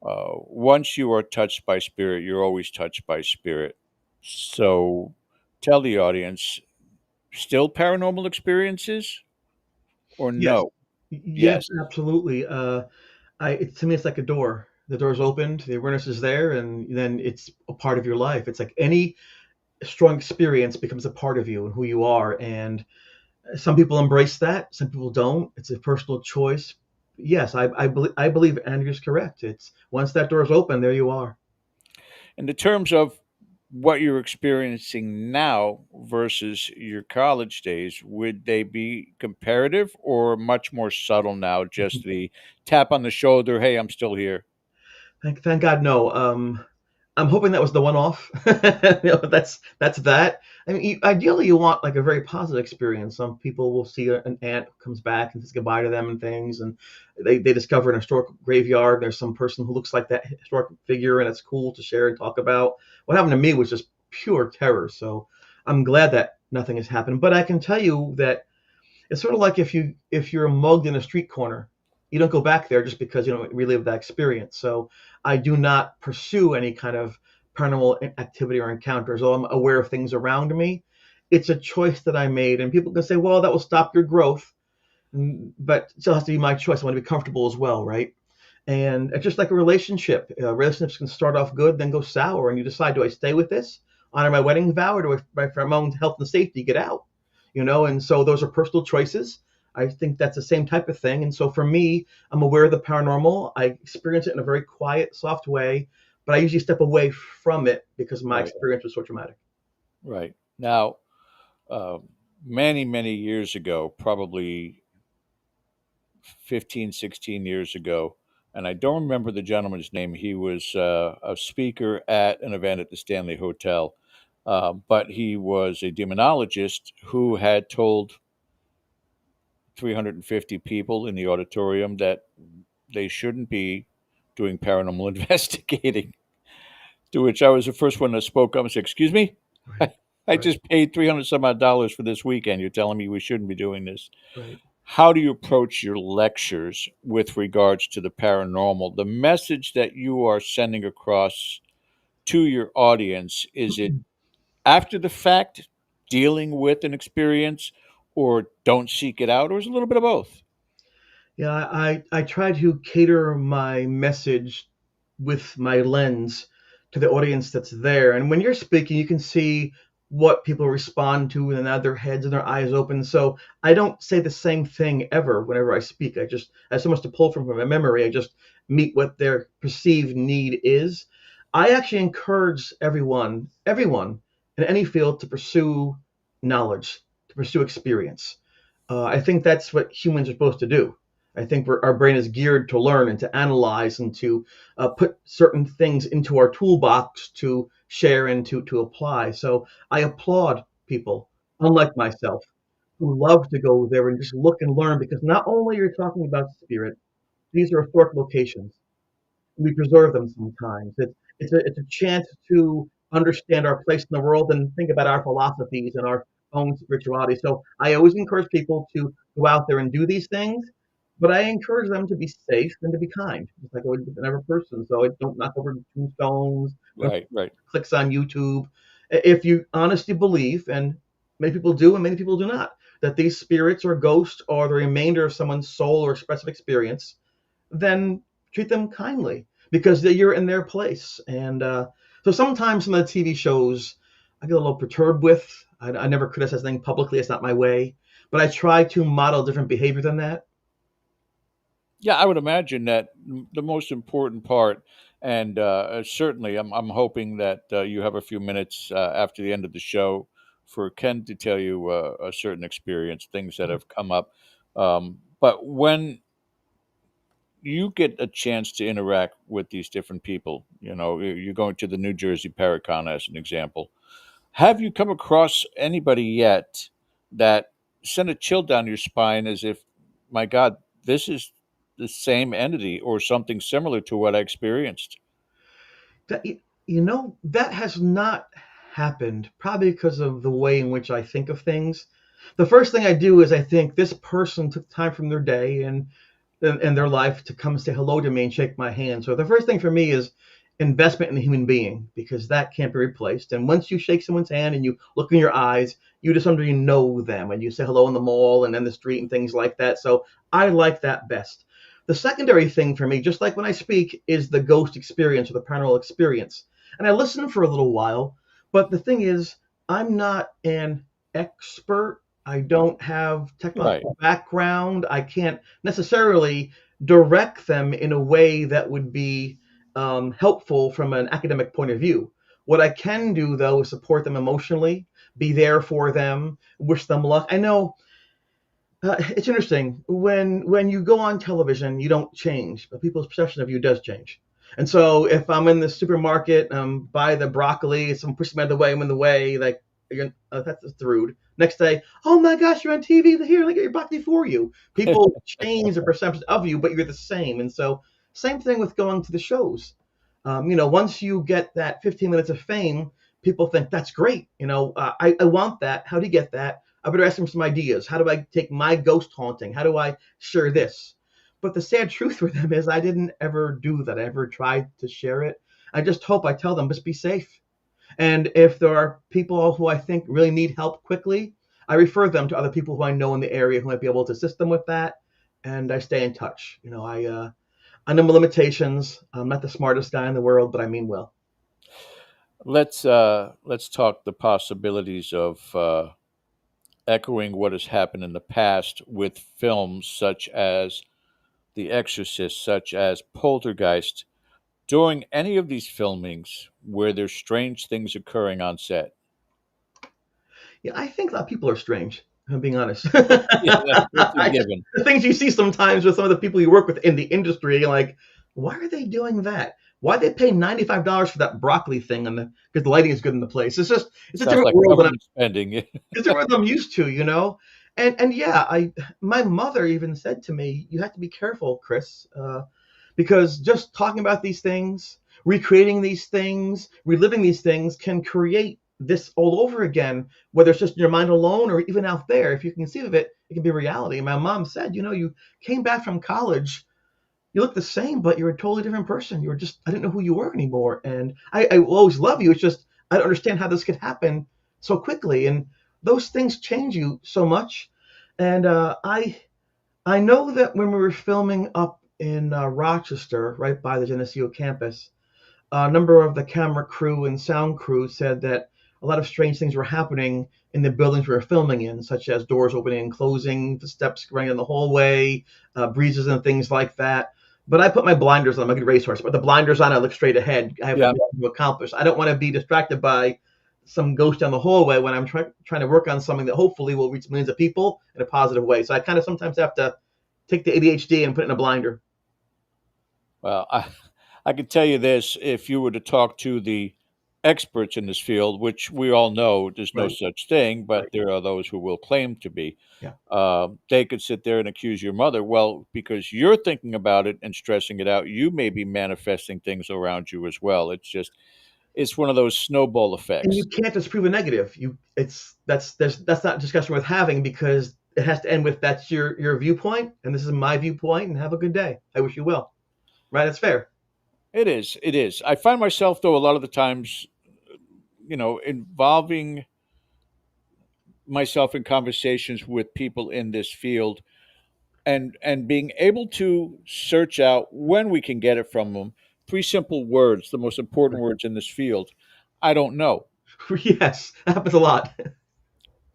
Once you are touched by spirit, you're always touched by spirit. So tell the audience, still paranormal experiences or Yes. no? Yes, Yes. absolutely. To me, it's like a door. The door's opened, the awareness is there, and then it's a part of your life. It's like any strong experience becomes a part of you and who you are. And some people embrace that, some people don't. It's a personal choice. Yes, I believe Andrew's correct. It's once that door's open, there you are. In the terms of what you're experiencing now versus your college days, would they be comparative or much more subtle now? Just the tap on the shoulder, hey, I'm still here. Thank God, no. I'm hoping that was the one off. That's that. I mean, ideally, you want like a very positive experience. Some people will see an aunt who comes back and says goodbye to them and things, and they discover an historic graveyard. There's some person who looks like that historic figure, and it's cool to share and talk about. What happened to me was just pure terror. So I'm glad that nothing has happened. But I can tell you that it's sort of like if you're mugged in a street corner, you don't go back there just because you don't relive that experience. So I do not pursue any kind of paranormal activity or encounters. Although I'm aware of things around me, it's a choice that I made, and people can say, "Well, that will stop your growth," but it still has to be my choice. I want to be comfortable as well, right? And it's just like a relationship. Relationships can start off good, then go sour, and you decide: do I stay with this, honor my wedding vow, or do I, for my own health and safety, get out? And so those are personal choices. I think that's the same type of thing. And so for me, I'm aware of the paranormal. I experience it in a very quiet, soft way, but I usually step away from it because my Right. experience was so traumatic. Right. Now, uh, many, many years ago, probably 15, 16 years ago, and I don't remember the gentleman's name. He was a speaker at an event at the Stanley Hotel, but he was a demonologist who had told 350 people in the auditorium that they shouldn't be doing paranormal investigating. To which I was the first one that spoke up and said, "Excuse me, Right, I right, just paid 300 some odd dollars for this weekend. You're telling me we shouldn't be doing this." right. How do you approach your lectures with regards to the paranormal? The message that you are sending across to your audience, is it after the fact, dealing with an experience, or don't seek it out, or is it a little bit of both? Yeah, I try to cater my message with my lens to the audience that's there. And when you're speaking, you can see what people respond to and nod their heads and their eyes open. So I don't say the same thing ever whenever I speak. I have so much to pull from my memory. I just meet what their perceived need is. I actually encourage everyone in any field to pursue knowledge, to pursue experience. I think that's what humans are supposed to do. I think our brain is geared to learn and to analyze and to put certain things into our toolbox to share and to apply. So I applaud people, unlike myself, who love to go there and just look and learn because not only are you talking about spirit, these are historic locations. We preserve them sometimes. It's a chance to understand our place in the world and think about our philosophies and our own spirituality. So I always encourage people to go out there and do these things, but I encourage them to be safe and to be kind, just like I would with another person. So I don't knock over tombstones, don't Right, right, clicks on YouTube. If you honestly believe, and many people do and many people do not, that these spirits or ghosts are the remainder of someone's soul or expressive experience, then treat them kindly because you're in their place. And so sometimes some of the TV shows I get a little perturbed with. I never criticize anything publicly. It's not my way. But I try to model different behavior than that. yeah, I would imagine that the most important part, and certainly I'm hoping that you have a few minutes after the end of the show for Ken to tell you a certain experience, things that have come up. But when you get a chance to interact with these different people, you're going to the New Jersey Paracon as an example. Have you come across anybody yet that sent a chill down your spine as if, my God, this is the same entity or something similar to what I experienced? That that has not happened probably because of the way in which I think of things. The first thing I do is I think this person took time from their day and their life to come say hello to me and shake my hand. So the first thing for me is investment in the human being because that can't be replaced. And once you shake someone's hand and you look in your eyes, you just under you know them and you say hello in the mall and in the street and things like that. So I like that best. The secondary thing for me, just like when I speak, is the ghost experience or the paranormal experience. And I listen for a little while, but the thing is, I'm not an expert. I don't have Right, technical background. I can't necessarily direct them in a way that would be helpful from an academic point of view. What I can do, though, is support them emotionally, be there for them, wish them luck. I know it's interesting when you go on television, you don't change, but people's perception of you does change. And so, if I'm in the supermarket, buy the broccoli, someone pushes me out of the way, I'm in the way, like that's rude. Next day, oh my gosh, you're on TV. Here, let me get your broccoli for you. People change their perception of you, but you're the same. And so, same thing with going to the shows. Once you get that 15 minutes of fame, people think that's great. I want that. How do you get that? I better ask them some ideas. How do I take my ghost haunting? How do I share this? But the sad truth for them is I didn't ever do that. I ever tried to share it. I just hope I tell them, just be safe. And if there are people who I think really need help quickly, I refer them to other people who I know in the area who might be able to assist them with that. And I stay in touch. I know my limitations. I'm not the smartest guy in the world, but I mean well. let's talk the possibilities of echoing what has happened in the past with films such as The Exorcist, such as Poltergeist, during any of these filmings where there's strange things occurring on set. Yeah, I think a lot of people are strange. If I'm being honest. Yeah, that's a given. The things you see sometimes with some of the people you work with in the industry, you're like, why are they doing that? Why they pay $95 for that broccoli thing? And because the lighting is good in the place. It's a Sounds different like world than government spending. it's a world I'm used to, you know. And yeah, I my mother even said to me, you have to be careful, Chris, because just talking about these things, recreating these things, reliving these things can create this all over again, whether it's just in your mind alone or even out there. If you can conceive of it, it can be reality. And my mom said, you know, you came back from college, you look the same, but you're a totally different person. You were just, I didn't know who you were anymore. And I will always love you. It's just, I don't understand how this could happen so quickly. And those things change you so much. And I know that when we were filming up in Rochester, right by the Geneseo campus, a number of the camera crew and sound crew said that a lot of strange things were happening in the buildings we were filming in, such as doors opening and closing, the steps running in the hallway, breezes and things like that. But I put my blinders on. I'm a good racehorse, but the blinders on, I look straight ahead. I have a Yeah. mission to accomplish. I don't want to be distracted by some ghost down the hallway when I'm trying to work on something that hopefully will reach millions of people in a positive way. So I kind of sometimes have to take the ADHD and put it in a blinder. Well, I can tell you this: if you were to talk to the experts in this field, which we all know there's no Right. such thing, Right. but there are those who will claim to be, Yeah. they could sit there and accuse your mother. Well, because you're thinking about it and stressing it out, you may be manifesting things around you as well. It's one of those snowball And effects. you can't disprove a negative. You it's that's not a discussion worth having because it has to end with that's your viewpoint and this is my viewpoint and have a good day. I wish you well. Right? It's fair. It is. It is. I find myself though a lot of the times, involving myself in conversations with people in this field and being able to search out when we can get it from them three simple words, the most important words in this field. I don't know. Yes, that happens a lot.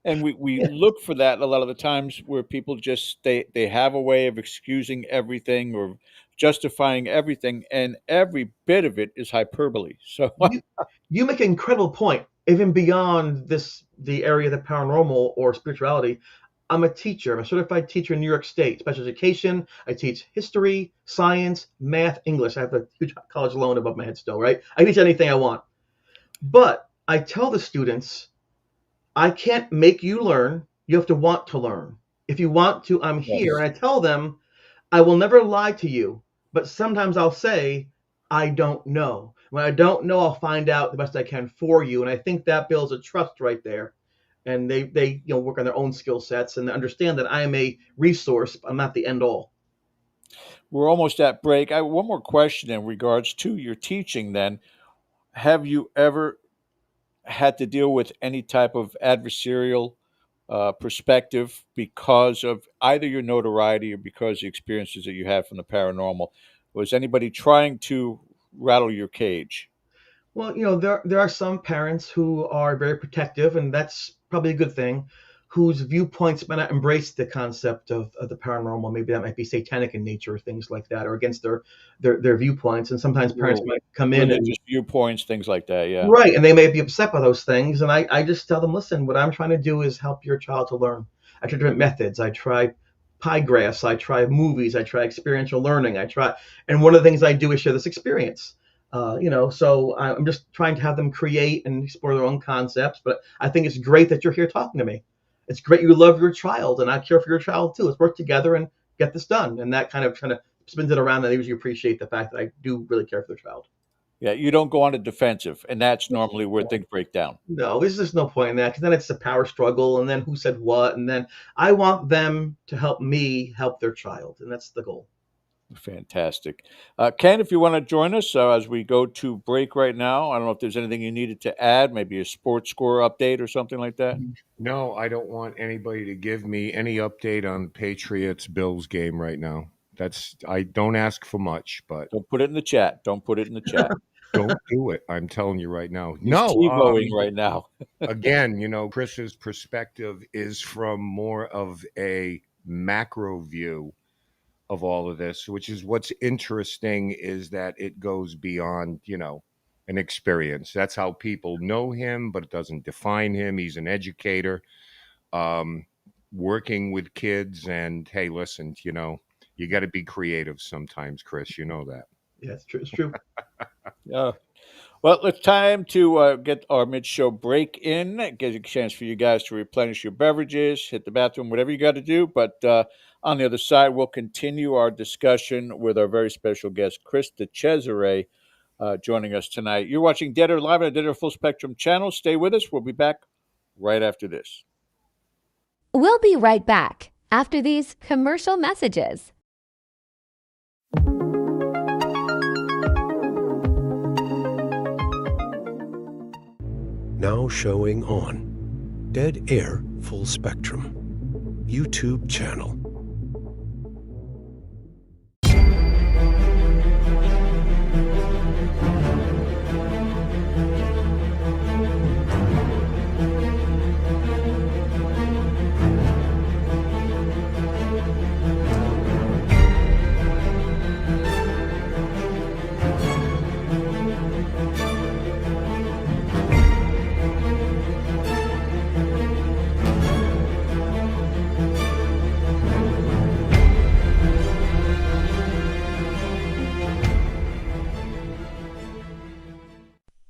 And we look for that a lot of the times where people just they have a way of excusing everything or justifying everything, and every bit of it is hyperbole. So You you make an incredible point, even beyond the area of the paranormal or spirituality. I'm a teacher. I'm a certified teacher in New York State, special education. I teach history, science, math, English. I have a huge college loan above my head still, right? I teach anything I want. But I tell the students, I can't make you learn. You have to want to learn. If you want to, I'm here. yes, And I tell them, I will never lie to you, but sometimes I'll say, I don't know. When I don't know, I'll find out the best I can for you. And I think that builds a trust right there. And they work on their own skill sets and understand that I am a resource. I'm not the end all. we're almost at break. I one more question in regards to your teaching. Then, have you ever had to deal with any type of adversarial perspective because of either your notoriety or because the experiences that you had from the paranormal? Was anybody trying to rattle your cage? Well, there are some parents who are very protective, and that's probably a good thing, whose viewpoints might not embrace the concept of the paranormal. Maybe that might be satanic in nature, things like that, or against their viewpoints. And sometimes parents Or might come in and religious viewpoints, things like that. Yeah. right, and they may be upset by those things. And I just tell them, listen, what I'm trying to do is help your child to learn. I try different methods. I try pie graphs. I try movies. I try experiential learning. And one of the things I do is share this experience. So I'm just trying to have them create and explore their own concepts. But I think it's great that you're here talking to me. It's great you love your child, and I care for your child too. Let's work together and get this done. And that kind of spins it around, and they usually appreciate the fact that I do really care for their child. Yeah. You don't go on a defensive, and that's normally where things break down. No, there's just no point in that because then it's a power struggle, and then who said what, and then I want them to help me help their child, and that's the goal. Fantastic. Ken, if you want to join us as we go to break right now, I don't know if there's anything you needed to add, maybe a sports score update or something like that. No, I don't want anybody to give me any update on Patriots Bills game right now. I don't ask for much, but Don't put it in the chat. Don't put it in the chat. Don't do it. I'm telling you right now. He's No, TiVoing right now. again, Chris's perspective is from more of a macro view of all of this, which is what's interesting is that it goes beyond, an experience. That's how people know him, but it doesn't define him. He's an educator, um, working with kids. And hey, listen, you got to be creative sometimes, Chris. You know that. Yeah, it's true. It's true. Yeah. Well, it's time to get our mid-show break in. It gives a chance for you guys to replenish your beverages, hit the bathroom, whatever you got to do. But on the other side, we'll continue our discussion with our very special guest, Chris DiCesare, joining us tonight. You're watching Dead or Live on the Dead or Full Spectrum channel. Stay with us. We'll be back right after this. We'll be right back after these commercial messages. Now showing on Dead Air Full Spectrum YouTube channel.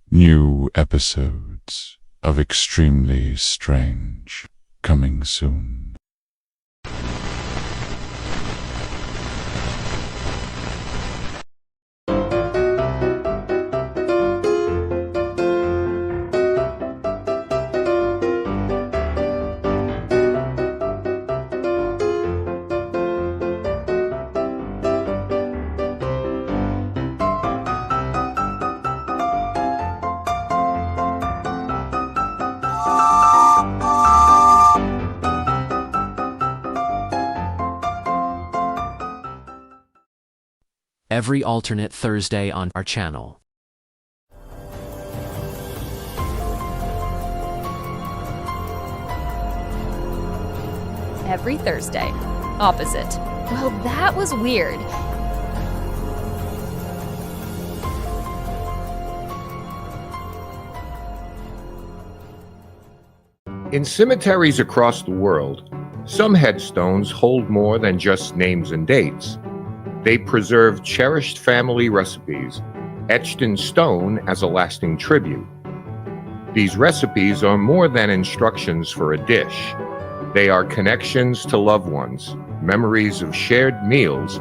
New episodes of Extremely Strange coming soon. Every alternate Thursday on our channel. Every Thursday. Opposite. Well, that was weird. In cemeteries across the world, some headstones hold more than just names and dates. They preserve cherished family recipes, etched in stone as a lasting tribute. These recipes are more than instructions for a dish. They are connections to loved ones, memories of shared meals,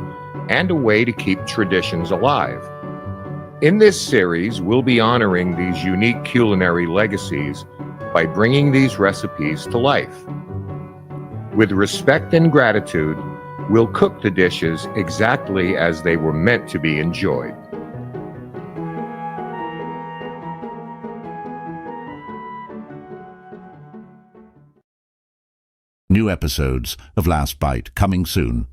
and a way to keep traditions alive. In this series, we'll be honoring these unique culinary legacies by bringing these recipes to life. With respect and gratitude, we'll cook the dishes exactly as they were meant to be enjoyed. New episodes of Last Bite coming soon.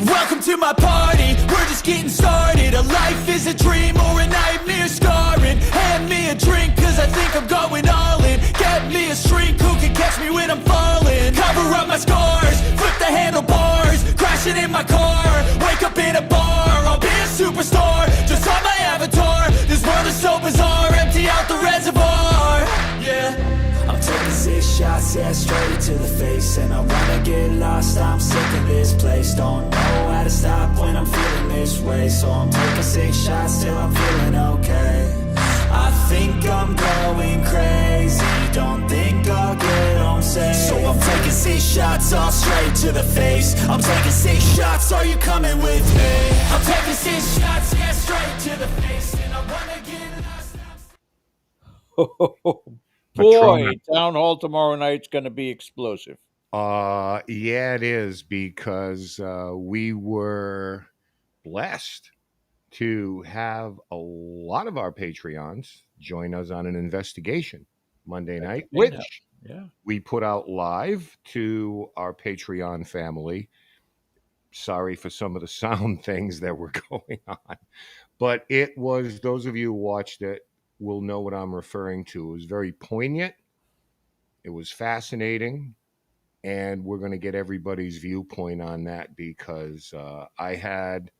Welcome to my party, we're just getting started. A life is a dream or a nightmare scarring. Hand me a drink cause I think I'm going all in. Get me a shrink who can catch me when I'm falling. Cover up my scars, flip the handlebars. Crashing in my car, wake up in a bar. I'll be a superstar, just on my avatar. This world is so bizarre, empty out the reservoir. Yeah, I'm taking 6 shots, yeah, straight to the face. And I wanna get lost, I'm sick of this place. Don't know how to stop when I'm feeling this way. So I'm taking 6 shots till I'm feeling okay. I think I'm going crazy, don't think I'll get home safe. So I'm taking 6 shots, all straight to the face. I'm taking 6 shots, are you coming with me? I'm taking 6 shots, yeah, straight to the face. And I wanna get lost. Boy, Town Hall tomorrow night's going to be explosive. Yeah, it is, because we were blessed to have a lot of our Patreons join us on an investigation. Monday night, Entertain house. which Yeah. we put out live to our Patreon family. Sorry for some of the sound things that were going on, but it was, those of you who watched it will know what I'm referring to. It was very poignant, it was fascinating, and we're going to get everybody's viewpoint on that because I had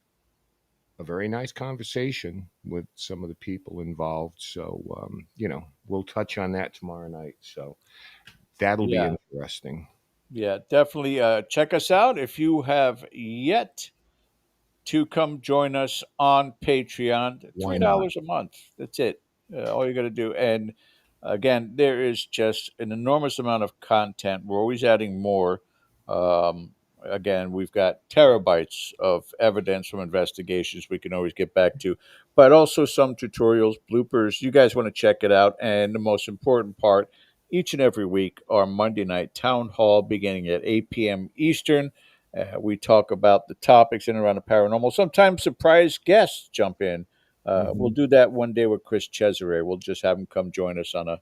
a very nice conversation with some of the people involved. So, we'll touch on that tomorrow night. So that'll be Yeah. interesting. Yeah. Definitely check us out if you have yet to come join us on Patreon. Why not? $3 a month. That's it. All you got to do. And again, there is just an enormous amount of content. We're always adding more. Um, Again, we've got terabytes of evidence from investigations we can always get back to, but also some tutorials, bloopers. You guys want to check it out. And the most important part, each and every week, our Monday night town hall beginning at 8 p.m. Eastern. We talk about the topics in and around the paranormal. Sometimes surprise guests jump in. We'll Mhm. do that one day with Chris Cesare. We'll just have him come join us on a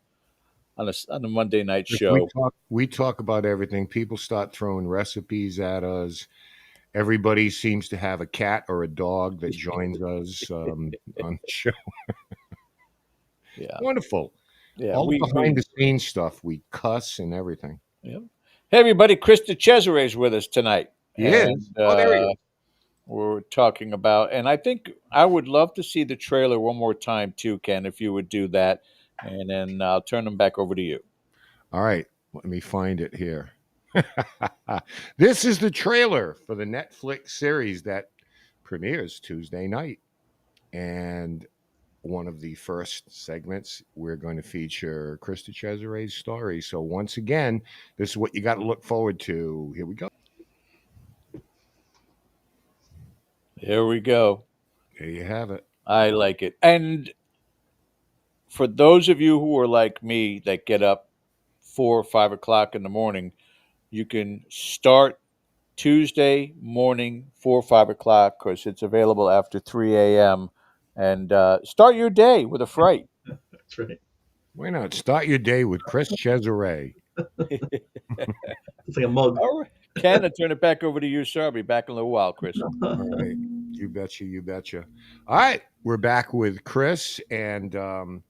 Monday night If we show. talk about everything. People start throwing recipes at us. Everybody seems to have a cat or a dog that joins us on the show. Yeah, Wonderful. yeah. All the We behind we the scenes stuff. We cuss and everything. yeah. Hey everybody, Chris Cesare is with us tonight, He is. and Oh, there he is. we're talking about. And I think I would love to see the trailer one more time too, Ken, if you would do that, and then I'll turn them back over to you. All right. Let me find it here. This is the trailer for the Netflix series that premieres Tuesday night. And one of the first segments, we're going to feature Krista Cesare's story. So, once again, this is what you got to look forward to. Here we go. Here we go. There you have it. I like it. And for those of you who are like me that get up 4 or 5 o'clock in the morning, you can start Tuesday morning, 4 or 5 o'clock, because it's available after 3 a.m. And start your day with a fright. That's right. Why not? Start your day with Chris Cesare. It's like a mug. All right. Ken, I turn it back over to you, sir. I'll be back in a little while, Chris. All right. You betcha. You betcha. All right. We're back with Chris, and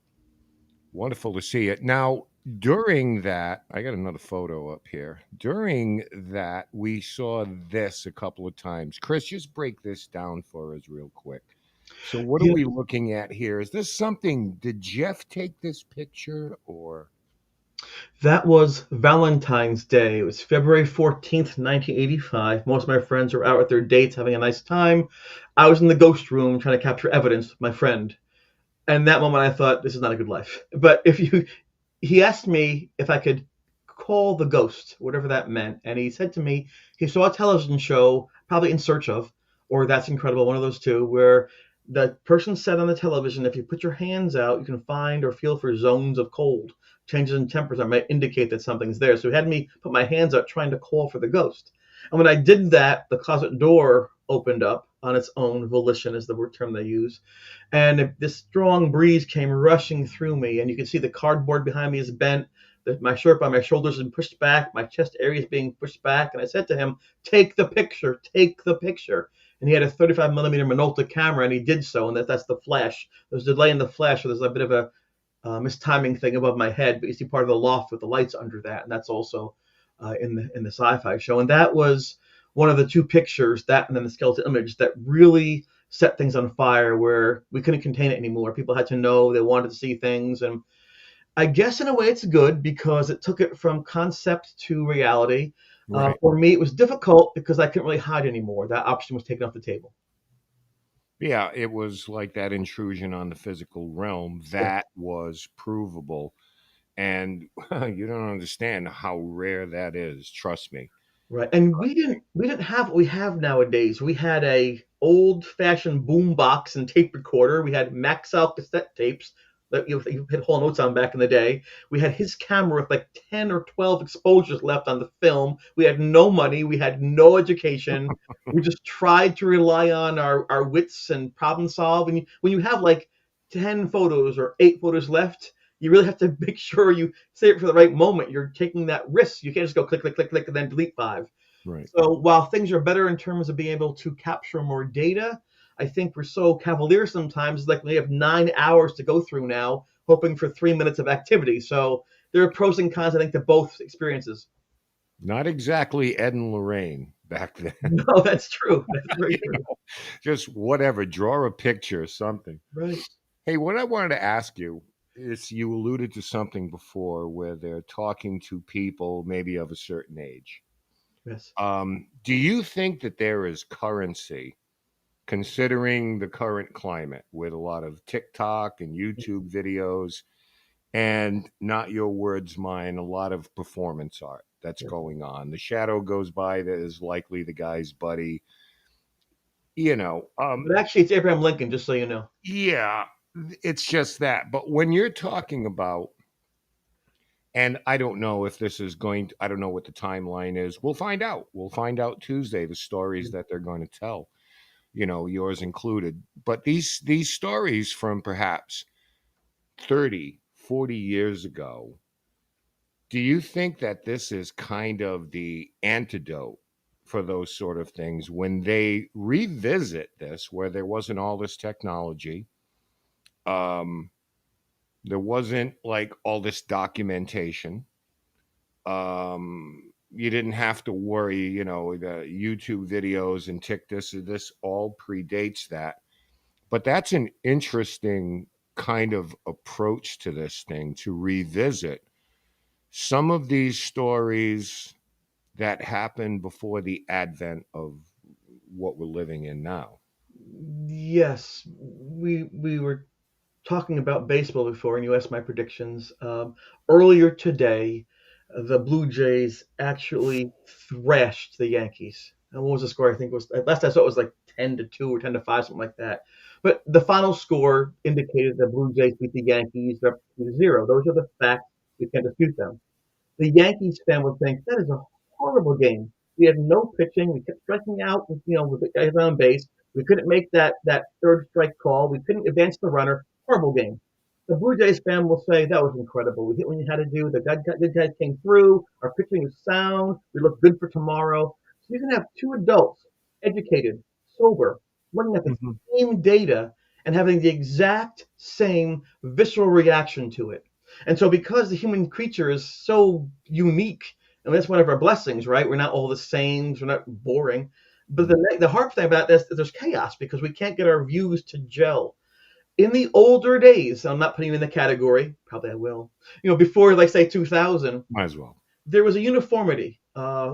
wonderful to see it. Now, during that, I got another photo up here. During that, we saw this a couple of times. Chris, just break this down for us real quick. So, what are Yeah, we looking at here? Is this something? Did Jeff take this picture, or that was Valentine's Day. It was February 14th, 1985. Most of my friends were out with their dates having a nice time. I was in the ghost room trying to capture evidence with my friend. And that moment I thought, this is not a good life. But he asked me if I could call the ghost, whatever that meant. And he said to me, he saw a television show, probably In Search of, or That's Incredible, one of those two, where the person said on the television, if you put your hands out, you can find or feel for zones of cold. Changes in temperature might indicate that something's there. So he had me put my hands out trying to call for the ghost. And when I did that, the closet door opened up on its own volition, is the word term they use. And this strong breeze came rushing through me, and you can see the cardboard behind me is bent. My shirt by my shoulders is pushed back. My chest area is being pushed back. And I said to him, "Take the picture. Take the picture." And he had a 35 millimeter Minolta camera, and he did so. And that's the flash. There's a delay in the flash, so there's a bit of a mistiming thing above my head. But you see part of the loft with the lights under that, and that's also in the Syfy show. And that was one of the two pictures, that and then the skeleton image, that really set things on fire, where we couldn't contain it anymore. People had to know, they wanted to see things. And I guess in a way it's good because it took it from concept to reality. right? For me, it was difficult because I couldn't really hide anymore. That option was taken off the table. Yeah, it was like that intrusion on the physical realm that was provable, and you don't understand how rare that is. Trust me. Right. And we didn't have what we have nowadays. We had a old fashioned boom box and tape recorder. We had Maxell cassette tapes that you hit Hall Notes on back in the day. We had his camera with like 10 or 12 exposures left on the film. We had no money. We had no education. We just tried to rely on our wits and problem solve. And when you have like 10 photos or 8 photos left, you really have to make sure you save it for the right moment. You're taking that risk. You can't just go click, click, click, click, and then delete 5. Right. So while things are better in terms of being able to capture more data, I think we're so cavalier sometimes. Like we have 9 hours to go through now, hoping for 3 minutes of activity. So there are pros and cons, I think, to both experiences. Not exactly Ed and Lorraine back then. No, that's true. That's very You true. know, just whatever, draw a picture or something. Right. Hey, what I wanted to ask you is you alluded to something before where they're talking to people maybe of a certain age. Yes. Do you think that there is currency, considering the current climate with a lot of TikTok and YouTube videos, and not your words, mine, a lot of performance art that's Yes. going on? The shadow goes by that is likely the guy's buddy. You know, But actually, it's Abraham Lincoln, just so you know. yeah, it's just that. But when you're talking about, and I don't know if this is going to, I don't know what the timeline is. We'll find out. We'll find out Tuesday the stories that they're going to tell, yours included. But these stories from perhaps 30, 40 years ago, do you think that this is kind of the antidote for those sort of things when they revisit this, where there wasn't all this technology? Um, there wasn't like all this documentation. You didn't have to worry, the YouTube videos and this all predates that. But that's an interesting kind of approach to this thing, to revisit some of these stories that happened before the advent of what we're living in now. Yes, we were talking about baseball before, and you asked my predictions. Earlier today, the Blue Jays actually thrashed the Yankees. And what was the score? I think it was last I saw it was like 10-2 or 10-5, something like that. But the final score indicated the Blue Jays beat the Yankees up 2-0. Those are the facts. We can't dispute them. The Yankees fan would think that is a horrible game. We had no pitching. We kept striking out with the guys on base. We couldn't make that third strike call. We couldn't advance the runner. Horrible game. The Blue Jays fan will say that was incredible. We hit what we had to do. The good guys came through. Our pitching is sound. We look good for tomorrow. So you can have two adults, educated, sober, looking at the Mhm. same data and having the exact same visceral reaction to it. And so, because the human creature is so unique, and that's one of our blessings, right? We're not all the same. We're not boring. But the hard thing about this is there's chaos because we can't get our views to gel. In the older days, I'm not putting you in the category. Probably I will. Before, like, say, 2000, Might as well. there was a uniformity.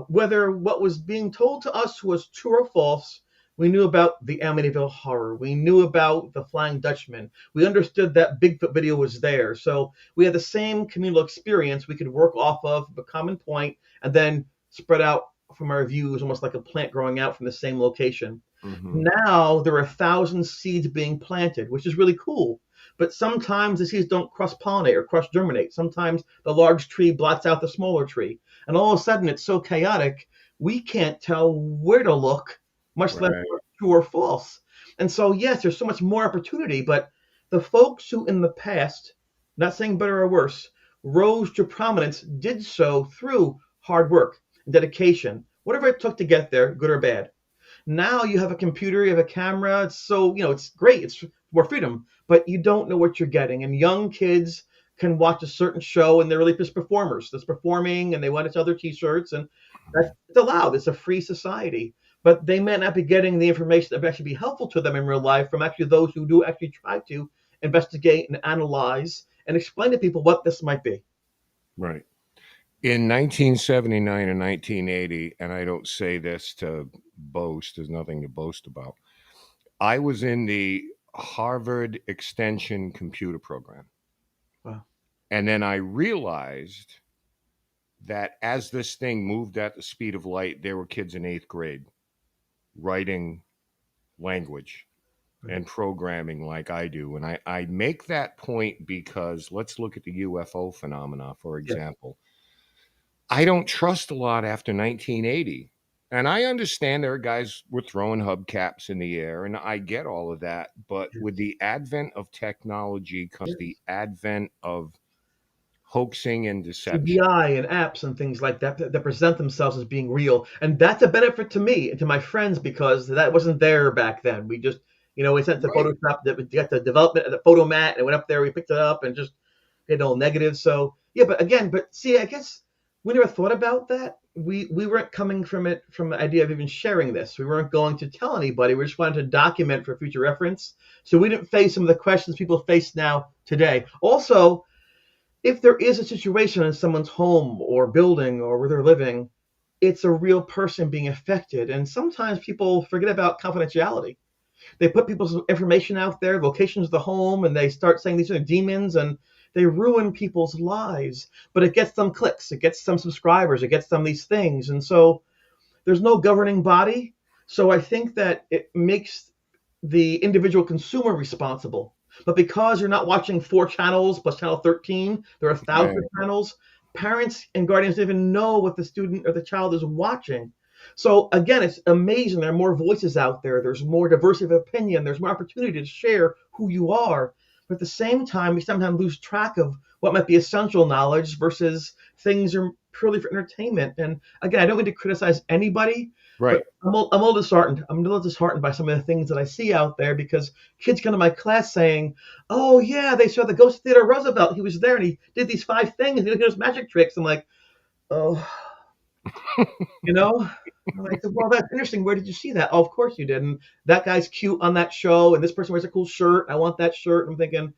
Whether what was being told to us was true or false, we knew about the Amityville Horror. We knew about the Flying Dutchman. We understood that Bigfoot video was there. So we had the same communal experience we could work off of, a common point, and then spread out from our views, almost like a plant growing out from the same location. Mhm. Now there are 1,000 seeds being planted, which is really cool. But sometimes the seeds don't cross pollinate or cross germinate. Sometimes the large tree blots out the smaller tree. And all of a sudden it's so chaotic, we can't tell where to look, much less Right. true or false. And so, yes, there's so much more opportunity, but the folks who in the past, not saying better or worse, rose to prominence did so through hard work, dedication, whatever it took to get there, good or bad. Now you have a computer, you have a camera. It's so, it's great. It's more freedom, but you don't know what you're getting. And young kids can watch a certain show and they're really just performers that's performing and they want to sell their t-shirts and that's it's allowed. It's a free society. But they may not be getting the information that would actually be helpful to them in real life from actually those who do actually try to investigate and analyze and explain to people what this might be. Right. In 1979 and 1980, and I don't say this to boast, there's nothing to boast about. I was in the Harvard Extension computer program. Wow. And then I realized that as this thing moved at the speed of light, there were kids in 8th grade writing language Right. and programming like I do. And I make that point because let's look at the UFO phenomena, for Yes. example. I don't trust a lot after 1980. And I understand there are guys were throwing hubcaps in the air, and I get all of that. But Yes. with the advent of technology comes Yes. the advent of hoaxing and deception. CGI and apps and things like that, that present themselves as being real. And that's a benefit to me and to my friends because that wasn't there back then. We just, we sent to Right. Photoshop, that we got the development of the photo mat and it went up there, we picked it up and just hit all negative. So yeah, but again, see, I guess we never thought about that. We weren't coming from it from the idea of even sharing this. We weren't going to tell anybody. We just wanted to document for future reference. So we didn't face some of the questions people face now today. Also, if there is a situation in someone's home or building or where they're living, it's a real person being affected. And sometimes people forget about confidentiality. They put people's information out there, locations of the home, and they start saying these are demons and they ruin people's lives. But it gets them clicks, it gets them subscribers, it gets them these things. And so there's no governing body. So I think that it makes the individual consumer responsible. But because you're not watching 4 channels plus channel 13, there are thousands of channels. Parents and guardians don't even know what the student or the child is watching. So again, it's amazing. There are more voices out there. There's more diversity of opinion. There's more opportunity to share who you are. But at the same time, we sometimes lose track of what might be essential knowledge versus things are purely for entertainment. And again, I don't mean to criticize anybody, Right. but I'm a little disheartened. I'm a little disheartened by some of the things that I see out there because kids come to my class saying, "Oh yeah, they saw the ghost of Theodore Roosevelt. He was there and he did these 5 things. He did those magic tricks." I'm like, "Oh, you know." I'm like, "Well, that's interesting. Where did you see that?" "Oh, of course you did. And that guy's cute on that show, and this person wears a cool shirt. I want that shirt." I'm thinking,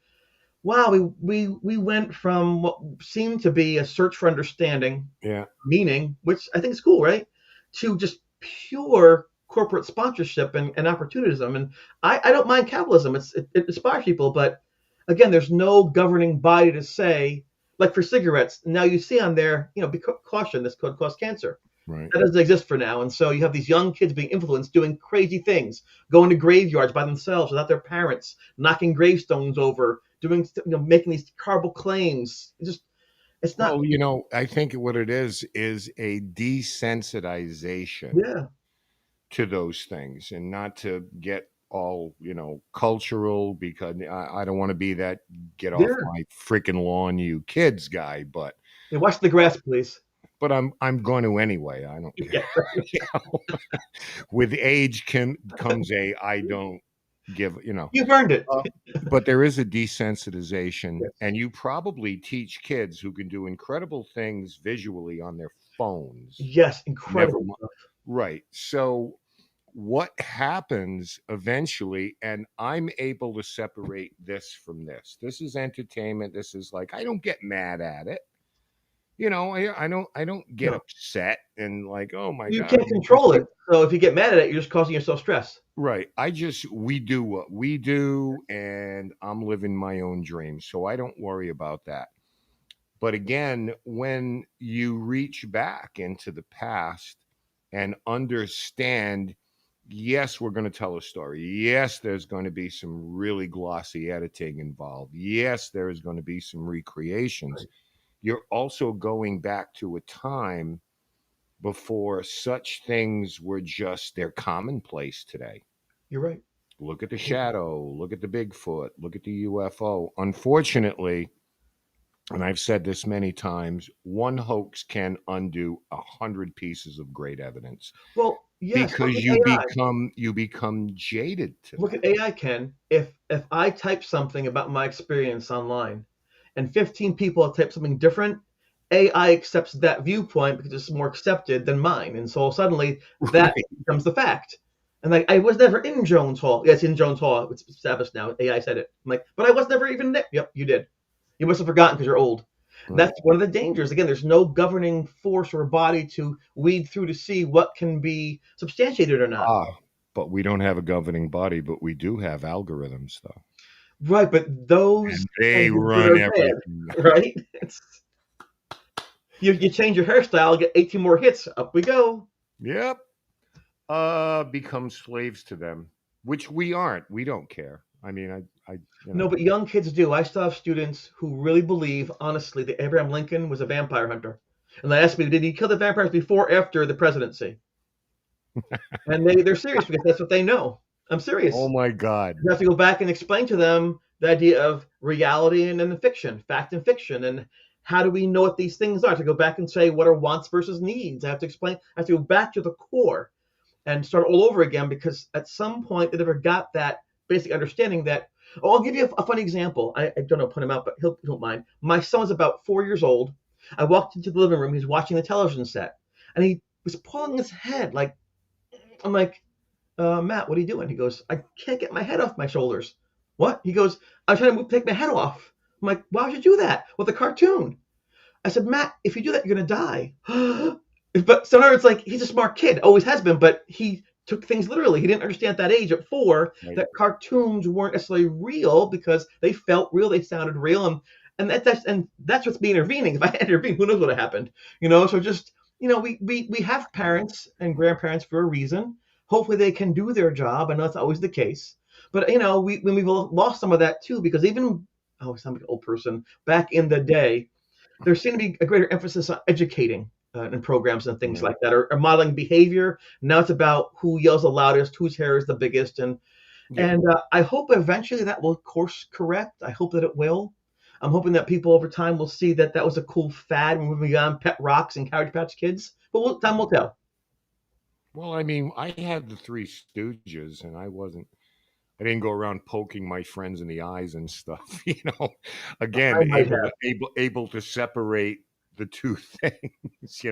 wow, we went from what seemed to be a search for understanding, Yeah. meaning, which I think is cool, right? To just pure corporate sponsorship and opportunism. And I don't mind capitalism. It inspires people, but again, there's no governing body to say, like for cigarettes, now you see on there, be caution, this could cause cancer. Right. That doesn't exist for now. And so you have these young kids being influenced, doing crazy things, going to graveyards by themselves without their parents, knocking gravestones over, making these horrible claims. It's not. Well, I think what it is a desensitization Yeah, to those things, and not to get all cultural, because I don't want to be that get off yeah. my freaking lawn, you kids guy, but Hey, watch the grass, please. I'm going to anyway. I don't care. Yeah. You know? With age comes a I don't give. You've earned it. But there is a desensitization, Yes. and you probably teach kids who can do incredible things visually on their phones. Yes, Never incredible. mind. Right. So what happens eventually, and I'm able to separate this from this. This is entertainment. This is like, I don't get mad at it. I don't get No, upset and like, oh my you God. can't control it. So if you get mad at it, you're just causing yourself stress. Right. We do what we do, and I'm living my own dream. So I don't worry about that. But again, when you reach back into the past and understand, yes, we're going to tell a story. Yes, there's going to be some really glossy editing involved. Yes, there is going to be some recreations. Right. You're also going back to a time before such things were just, they're commonplace today. You're right. Look at the shadow, look at the Bigfoot, look at the UFO. Unfortunately, and I've said this many times, one hoax can undo 100 pieces of great evidence, Well, yes. because you become jaded to Look that. at AI, Ken. If I type something about my experience online, and 15 people have typed something different, AI accepts that viewpoint because it's more accepted than mine, and so suddenly that Right. becomes the fact. And like, I was never in Jones Hall. Yeah, it's in Jones Hall. It's established now. AI said it. I'm like, but I was never even there. Yep, you did. You must have forgotten because you're old. Right. That's one of the dangers. Again, there's no governing force or body to weed through to see what can be substantiated or not. But we don't have a governing body, but we do have algorithms, though. Right, but those And they tend to be run good or bad, everything. right? You change your hairstyle, get 18 more hits, up we go. Yep. Become slaves to them, which we aren't. We don't care. I mean, No, but young kids do. I still have students who really believe, honestly, that Abraham Lincoln was a vampire hunter. And they ask me, did he kill the vampires before or after the presidency? And they're serious because that's what they know. I'm serious. Oh my God. You have to go back and explain to them the idea of reality and then the fiction, fact and fiction, and how do we know what these things are? To go back and say, what are wants versus needs? I have to explain, I have to go back to the core and start all over again, because at some point they never got that basic understanding that, oh, I'll give you a funny example. I don't know, put him out, but he don't mind. My son was about 4 years old. I walked into the living room. He's watching the television set, and he was pulling his head. Like, I'm like, Matt, what are you doing? He goes, I can't get my head off my shoulders. What? He goes, I'm trying to take my head off. I'm like, why would you do that with a cartoon? I said, Matt, if you do that, you're going to die. But so in other words, like, he's a smart kid, always has been, but he took things literally. He didn't understand at that age, at 4, Right. that cartoons weren't necessarily real because they felt real, they sounded real, and that's what's being intervening. If I had intervened, who knows what would have happened? So just, we have parents and grandparents for a reason. Hopefully they can do their job. I know that's always the case, but when we've lost some of that too, because even I sound like an old person, back in the day, there seemed to be a greater emphasis on educating in programs and things Yeah. like that, or modeling behavior. Now it's about who yells the loudest, whose hair is the biggest, and Yeah. I hope eventually that will course correct. I hope that it will. I'm hoping that people over time will see that that was a cool fad when we got on Pet Rocks and Cabbage Patch Kids. But time will tell. Well, I mean, I had the Three Stooges, and I didn't go around poking my friends in the eyes and stuff. Again, I might have. able to separate the two things.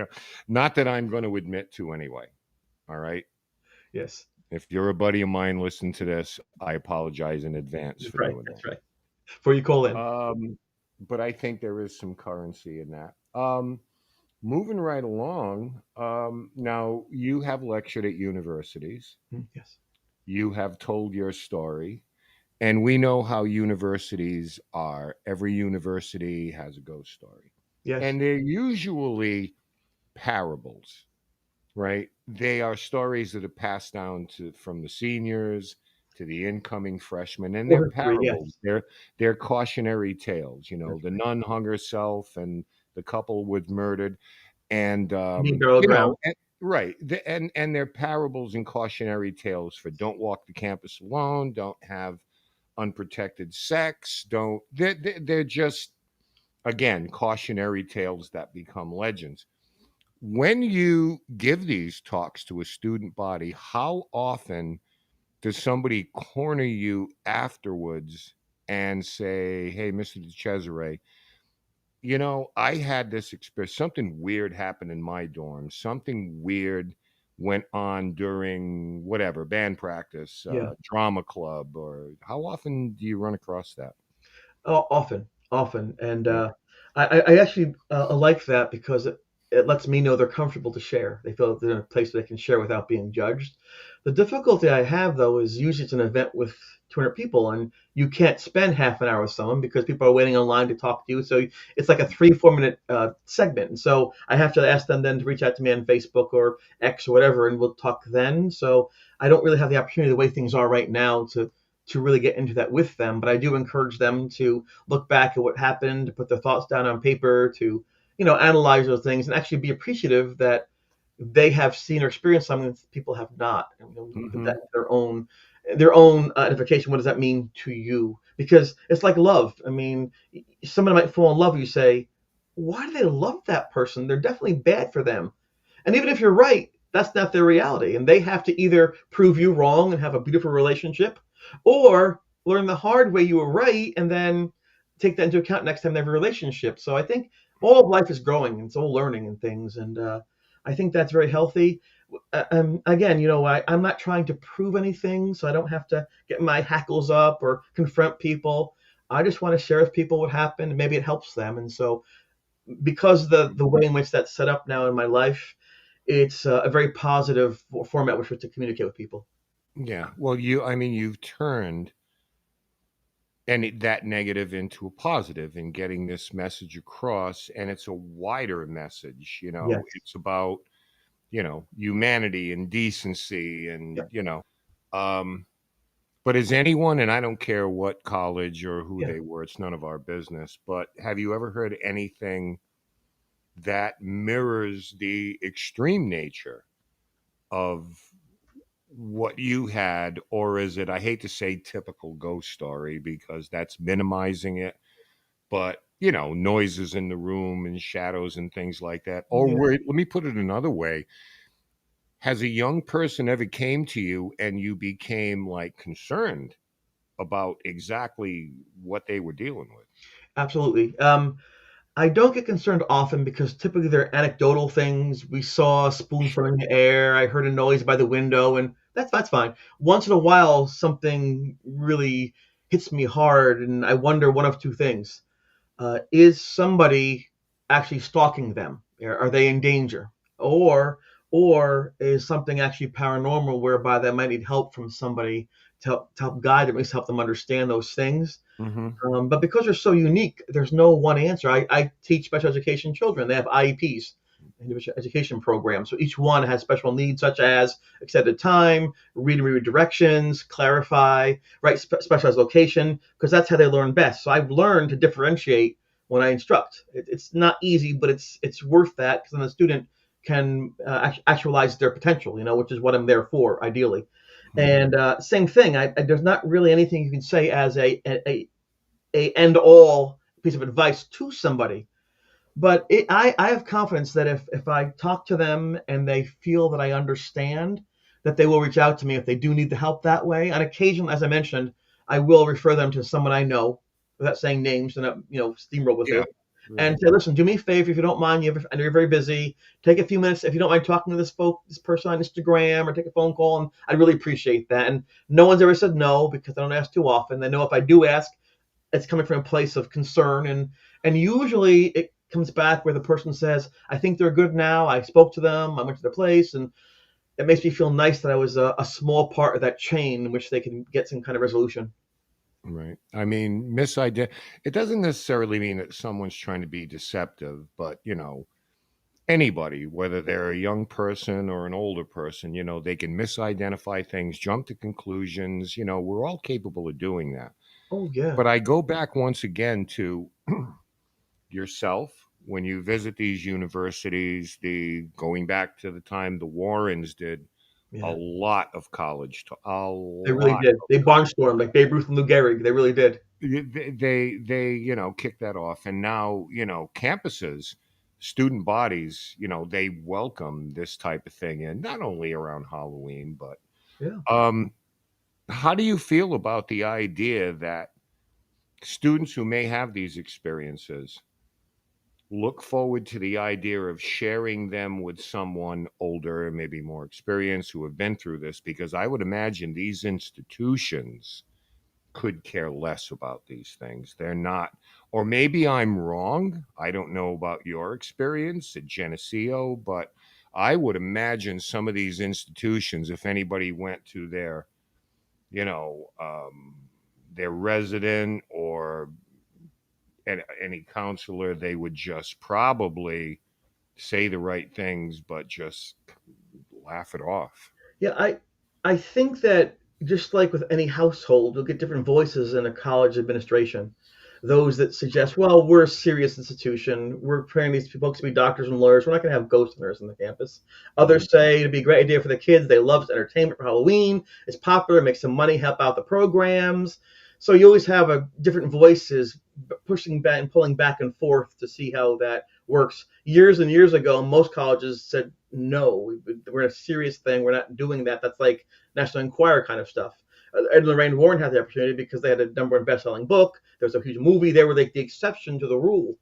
Not that I'm going to admit to anyway. All right. Yes. If you're a buddy of mine, listen to this. I apologize in advance That's for right. doing That's that. right. Before you call in. But I think there is some currency in that. Moving right along. Now you have lectured at universities. Yes. You have told your story. And we know how universities are. Every university has a ghost story. Yes. And they're usually parables, right? They are stories that are passed down from the seniors to the incoming freshmen, and they're Or history. Yes. parables. They're cautionary tales. That's The right. nun hung herself, and the couple was murdered, and He barrel drowned. right. And they're parables and cautionary tales for don't walk the campus alone, don't have unprotected sex, don't. They're just, again, cautionary tales that become legends. When you give these talks to a student body, how often does somebody corner you afterwards and say, hey, Mr. DiCesare, I had this experience. Something weird happened in my dorm. Something weird went on during whatever, band practice, Yeah. drama club, or how often do you run across that? Often, and Yeah. I actually like that because it lets me know they're comfortable to share. They feel they're in a place where they can share without being judged. The difficulty I have, though, is usually it's an event with 200 people, and you can't spend half an hour with someone because people are waiting online to talk to you. So it's like a 3-4 minute segment, and so I have to ask them then to reach out to me on Facebook or X or whatever, and we'll talk then. So I don't really have the opportunity the way things are right now to really get into that with them. But I do encourage them to look back at what happened, to put their thoughts down on paper, to analyze those things, and actually be appreciative that they have seen or experienced something that people have not, and put that Hmm. into their own identification. What does that mean to you? Because it's like love. I mean, someone might fall in love. You say, why do they love that person? They're definitely bad for them. And even if you're right, that's not their reality. And they have to either prove you wrong and have a beautiful relationship, or learn the hard way you were right and then take that into account next time they have a relationship. So I think all of life is growing and it's all learning and things. And I think that's very healthy. Again, I'm not trying to prove anything, so I don't have to get my hackles up or confront people. I just want to share with people what happened, and maybe it helps them. And so, because the way in which that's set up now in my life, it's a very positive format with which to communicate with people. Yeah. Well, you've turned that negative into a positive in getting this message across, and it's a wider message. Yes. It's about humanity and decency, Yeah. and but is anyone, and I don't care what college or who Yeah. they were, it's none of our business, but have you ever heard anything that mirrors the extreme nature of what you had? Or is it, I hate to say typical ghost story because that's minimizing it, but noises in the room and shadows and things like that. Or Yeah. let me put it another way. Has a young person ever came to you and you became like concerned about exactly what they were dealing with? Absolutely. I don't get concerned often because typically they're anecdotal things. We saw a spoon from in the air. I heard a noise by the window, and that's fine. Once in a while, something really hits me hard, and I wonder one of two things: is somebody actually stalking them? Are they in danger? Or is something actually paranormal whereby they might need help from somebody to help guide them, at least help them understand those things? Mm-hmm. But because they're so unique, there's no one answer. I teach special education children. They have IEPs, individual education programs. So each one has special needs, such as extended time, read and read directions, clarify, right, specialized location, because that's how they learn best. So I've learned to differentiate when I instruct. It's not easy, but it's worth that because then the student can actualize their potential, which is what I'm there for, ideally. And same thing. There's not really anything you can say as a end all piece of advice to somebody. But I have confidence that if I talk to them and they feel that I understand, that they will reach out to me if they do need the help that way. On occasion, as I mentioned, I will refer them to someone I know without saying names and steamroll with Yeah. it. Right. And say, listen, do me a favor if you don't mind. I know you're very busy. Take a few minutes if you don't mind talking to this person on Instagram or take a phone call, and I'd really appreciate that. And no one's ever said no because I don't ask too often. They know if I do ask, it's coming from a place of concern, and usually it comes back where the person says, I think they're good now. I spoke to them. I went to their place, and it makes me feel nice that I was a small part of that chain in which they can get some kind of resolution. Right. I mean, it doesn't necessarily mean that someone's trying to be deceptive, but anybody, whether they're a young person or an older person, they can misidentify things, jump to conclusions. We're all capable of doing that. Oh yeah. But I go back once again to yourself when you visit these universities, the going back to the time the Warrens did a Yeah, lot of college, a they really lot did. of They college. barnstormed like Babe Ruth and Lou Gehrig. They really did. They kick that off, and now campuses, student bodies, they welcome this type of thing in, not only around Halloween, but Yeah. um how do you feel about the idea that students who may have these experiences look forward to the idea of sharing them with someone older, maybe more experienced, who have been through this? Because I would imagine these institutions could care less about these things. They're not, or maybe I'm wrong. I don't know about your experience at Geneseo, but I would imagine some of these institutions, if anybody went to you know, um, their resident or any counselor, they would just probably say the right things, but just laugh it off. Yeah, I think that just like with any household, you'll get different voices in a college administration. Those that suggest, well, we're a serious institution. We're preparing these folks to be doctors and lawyers. We're not going to have ghost hunters on the campus. Mhm. Others say it'd be a great idea for the kids. They love entertainment for Halloween. It's popular, make some money, help out the programs. So you always have a different voices pushing back and pulling back and forth to see how that works. Years and years ago, most colleges said no, we're a serious thing. We're not doing that. That's like National Enquirer kind of stuff. Ed and Lorraine Warren had the opportunity because they had a number one best-selling book. There was a huge movie. They were like the exception to the rule.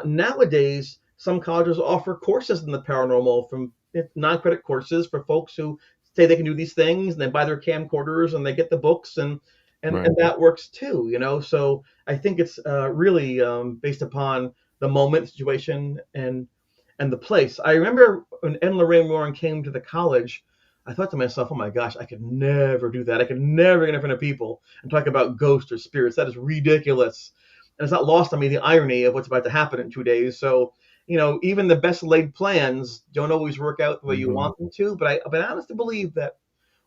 Nowadays, some colleges offer courses in the paranormal, from non-credit courses for folks who say they can do these things, and they buy their camcorders and they get the books, and Right. that works too. So I think it's really based upon the moment, situation, and the place. I remember when Ed and Lorraine Warren came to the college, I thought to myself, oh my gosh, I could never do that. I could never get in front of people and talk about ghosts or spirits. That is ridiculous. And it's not lost on me the irony of what's about to happen in 2 days. So, even the best laid plans don't always work out the way you Mhm. want them to. But I honestly believe that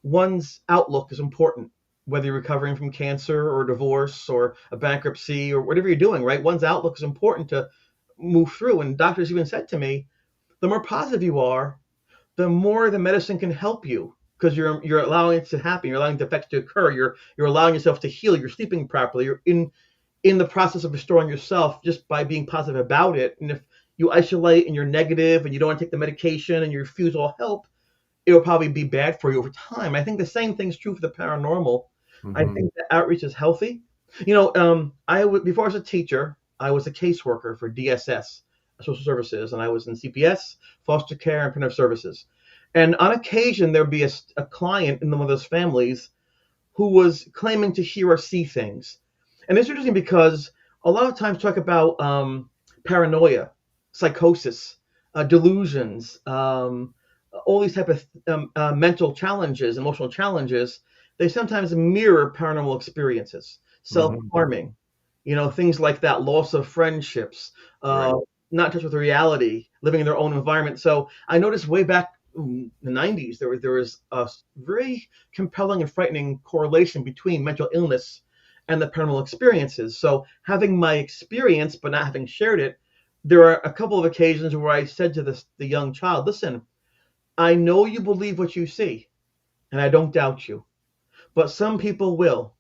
one's outlook is important, whether you're recovering from cancer or divorce or a bankruptcy or whatever you're doing, right? One's outlook is important to move through. And doctors even said to me, the more positive you are, the more the medicine can help you because you're allowing it to happen. You're allowing the effects to occur. You're allowing yourself to heal. You're sleeping properly. You're in the process of restoring yourself just by being positive about it. And if you isolate and you're negative and you don't want to take the medication and you refuse all help, it will probably be bad for you over time. I think the same thing's true for the paranormal. I Mhm. think that outreach is healthy. Before I was a teacher, I was a caseworker for DSS, social services, and I was in CPS, foster care, and preventative services. And on occasion, there'd be a client in one of those families who was claiming to hear or see things. And it's interesting because a lot of times talk about paranoia, psychosis, delusions, all these type of mental challenges, emotional challenges. They sometimes mirror paranormal experiences, Mhm. self-harming, things like that, loss of friendships, Right. not in touch with reality, living in their own environment. So I noticed way back in the 90s, there was a very compelling and frightening correlation between mental illness and the paranormal experiences. So having my experience but not having shared it, there are a couple of occasions where I said to the young child, "Listen, I know you believe what you see, and I don't doubt you, but some people will.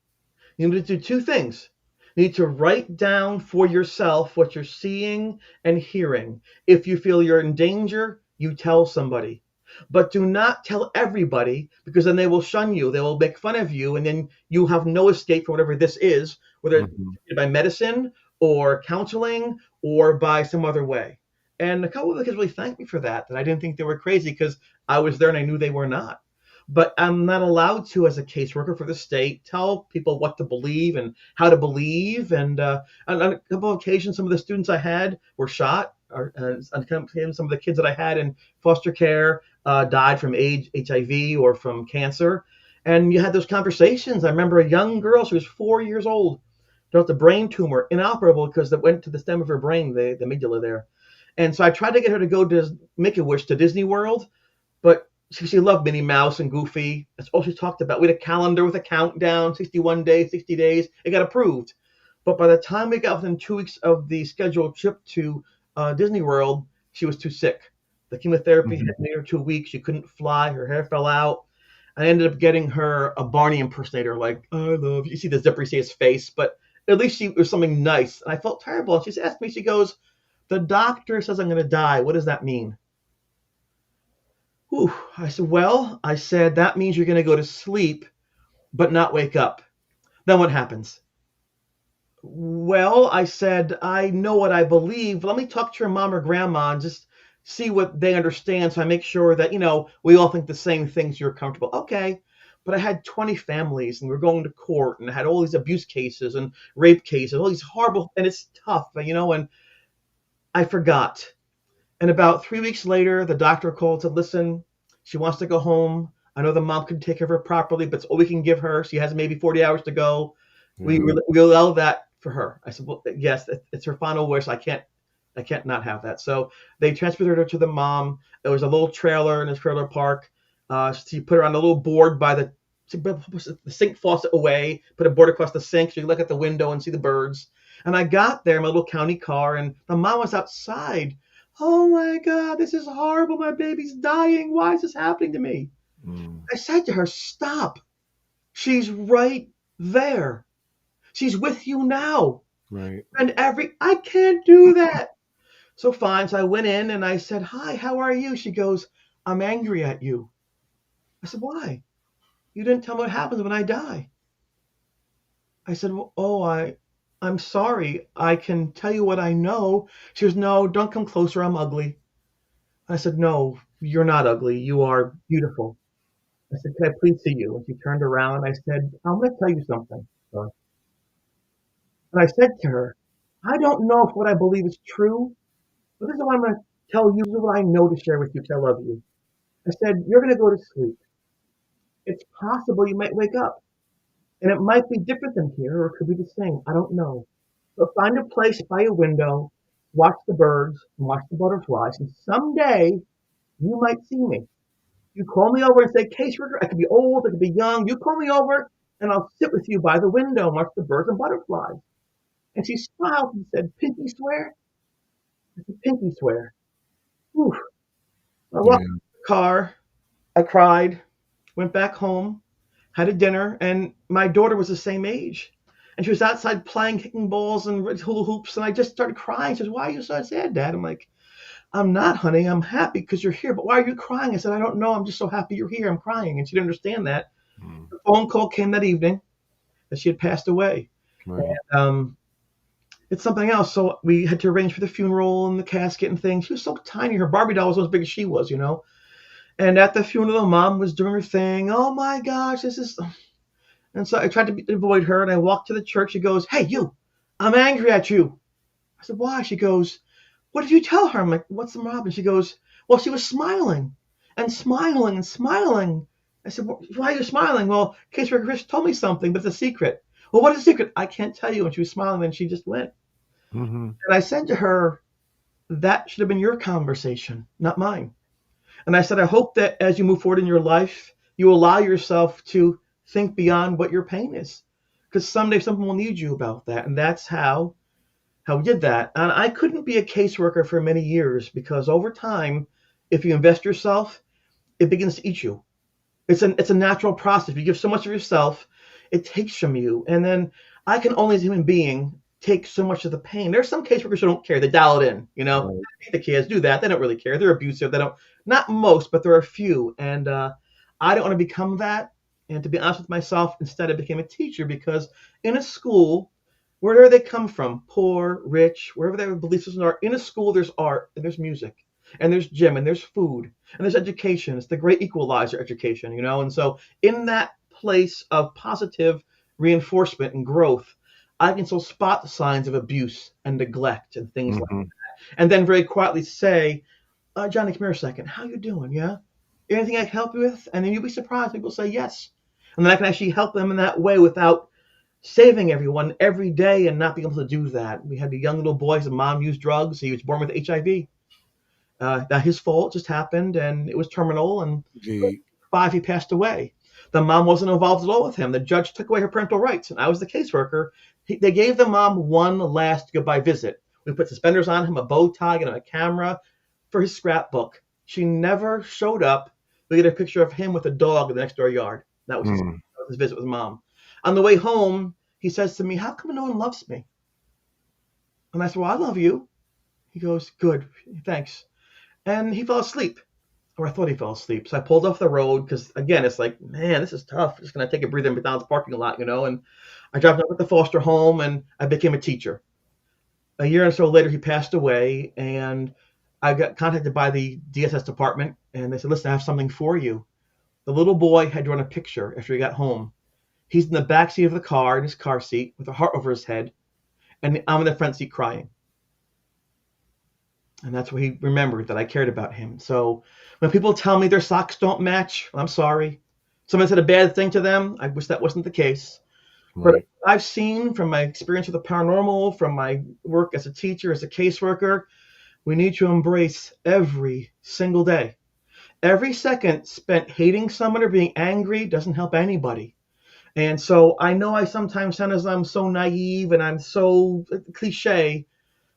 You need to do two things. You need to write down for yourself what you're seeing and hearing. If you feel you're in danger, you tell somebody. But do not tell everybody because then they will shun you. They will make fun of you, and then you have no escape from whatever this is, whether Mhm. it's by medicine or counseling or by some other way." And a couple of the kids really thanked me for that I didn't think they were crazy because I was there and I knew they were not. But I'm not allowed to, as a caseworker for the state, tell people what to believe and how to believe. And on a couple of occasions, some of the students I had were shot. Some of the kids that I had in foster care died from AIDS, HIV, or from cancer. And you had those conversations. I remember a young girl, she was 4 years old, developed a brain tumor, inoperable because it went to the stem of her brain, the amygdala there. And so I tried to get her to go to Make a Wish to Disney World, but she loved Minnie Mouse and Goofy. That's all she talked about. We had a calendar with a countdown, 61 days, 60 days. It got approved. But by the time we got within 2 weeks of the scheduled trip to Disney World, she was too sick. The chemotherapy had Mhm. made her 2 weeks. She couldn't fly. Her hair fell out. I ended up getting her a Barney impersonator, like, "I love you." You see the zipper, you see his face, but at least it was something nice. And I felt terrible. And she asked me, she goes, "The doctor says I'm going to die. What does that mean?" Whew. I said, "Well," I said, "that means you're going to go to sleep but not wake up. Then what happens?" "Well," I said, "I know what I believe. Let me talk to your mom or grandma and just see what they understand so I make sure that, we all think the same things, you're comfortable." "Okay." But I had 20 families and we're going to court and I had all these abuse cases and rape cases, all these horrible, and it's tough, and I forgot. And about 3 weeks later, the doctor called and said, "Listen, she wants to go home. I know the mom can take care of her properly, but it's all we can give her. She has maybe 40 hours to go. We Yeah. we allow that for her." I said, "Well, yes, it's her final wish. I can't not have that." So they transferred her to the mom. There was a little trailer in this trailer park. She put her on a little board by the sink faucet away, put a board across the sink so you could look at the window and see the birds. And I got there in my little county car, and the mom was outside. "Oh my God, this is horrible. My baby's dying. Why is this happening to me?" Mm. I said to her, "Stop. She's right there. She's with you now." Right. And I can't do that. So fine. So I went in and I said, "Hi, how are you?" She goes, "I'm angry at you." I said, "Why? You didn't tell me what happens when I die." I said, "Well, oh, I'm sorry. I can tell you what I know." She goes, "No, don't come closer. I'm ugly." I said, "No, you're not ugly. You are beautiful." I said, "Can I please see you?" And she turned around. I said, "I'm going to tell you something." And I said to her, "I don't know if what I believe is true, but this is what I'm going to tell you. This is what I know to share with you because I love you." I said, "You're going to go to sleep. It's possible you might wake up, and it might be different than here, or it could be the same. I don't know. But find a place by a window, watch the birds, and watch the butterflies, and someday you might see me. You call me over and say, 'Caseworker, I could be old, I could be young. You call me over, and I'll sit with you by the window and watch the birds and butterflies.'" And she smiled and said, "Pinky swear?" I said, "Pinky swear." Whew. I walked Yeah. to the car. I cried, went back home, had a dinner, and my daughter was the same age. And she was outside playing, kicking balls and hula hoops. And I just started crying. She says, "Why are you so sad, Dad?" I'm like, "I'm not, honey. I'm happy because you're here. But why are you crying?" I said, "I don't know. I'm just so happy you're here. I'm crying." And she didn't understand that. Mm. The phone call came that evening that she had passed away. Right. It's something else. So we had to arrange for the funeral and the casket and things. She was so tiny. Her Barbie doll was as big as she was, you know. And at the funeral, the mom was doing her thing. "Oh my gosh, this is..." And so I tried to avoid her, and I walked to the church. She goes, "Hey, you, I'm angry at you." I said, "Why?" She goes, "What did you tell her?" I'm like, "What's the problem?" She goes, "Well, she was smiling and smiling and smiling." I said, "Why are you smiling?" "Well, caseworker Chris told me something, but it's a secret." "Well, what is the secret?" "I can't tell you." And she was smiling, and she just went. Mm-hmm. And I said to her, "That should have been your conversation, not mine." And I said, "I hope that as you move forward in your life, you allow yourself to think beyond what your pain is, because someday someone will need you about that." And that's how we did that. And I couldn't be a caseworker for many years because over time, if you invest yourself, it begins to eat you. It's a natural process. If you give so much of yourself, it takes from you. And then I can only, as a human being, take so much of the pain. There's some caseworkers who don't care. They dial it in. You know, Right. the kids do that. They don't really care. They're abusive. They don't. Not most, but there are a few. And I don't want to become that. And to be honest with myself, instead I became a teacher because in a school, wherever they come from, poor, rich, wherever their belief systems are, in a school there's art and there's music and there's gym and there's food and there's education. It's the great equalizer, education, you know. And so in that place of positive reinforcement and growth, I can still spot the signs of abuse and neglect and things like Mm-hmm. that. And then very quietly say, "Johnny, come here a second. How you doing? Yeah? Anything I can help you with?" And then you'll be surprised. People say yes. And then I can actually help them in that way without saving everyone every day and not being able to do that. We had a young little boy, his mom used drugs. He was born with HIV. Not his fault, just happened, and it was terminal. And The 5, he passed away. The mom wasn't involved at all with him. The judge took away her parental rights, and I was the caseworker. They gave the mom one last goodbye visit. We put suspenders on him, a bow tie, and a camera for his scrapbook. She never showed up. We get a picture of him with a dog in the next door yard. That was his visit with mom. On the way home, he says to me, "How come no one loves me?" And I said, "Well, I love you." He goes, "Good, thanks." And he fell asleep, or I thought he fell asleep. So I pulled off the road because, again, it's like, man, this is tough. Just going to take a breather in McDonald's parking lot, you know. And I dropped him at the foster home, and I became a teacher. A year or so later, he passed away, and I got contacted by the DSS department, and they said, "Listen, I have something for you." The little boy had drawn a picture after he got home. He's in the back seat of the car, in his car seat, with a heart over his head, and I'm in the front seat crying. And that's where he remembered that I cared about him. So when people tell me their socks don't match, I'm sorry. Someone said a bad thing to them. I wish that wasn't the case. But right. I've seen from my experience with the paranormal, from my work as a teacher, as a caseworker, we need to embrace every single day. Every second spent hating someone or being angry doesn't help anybody. And so I know I sometimes sound as I'm so naive and I'm so cliche,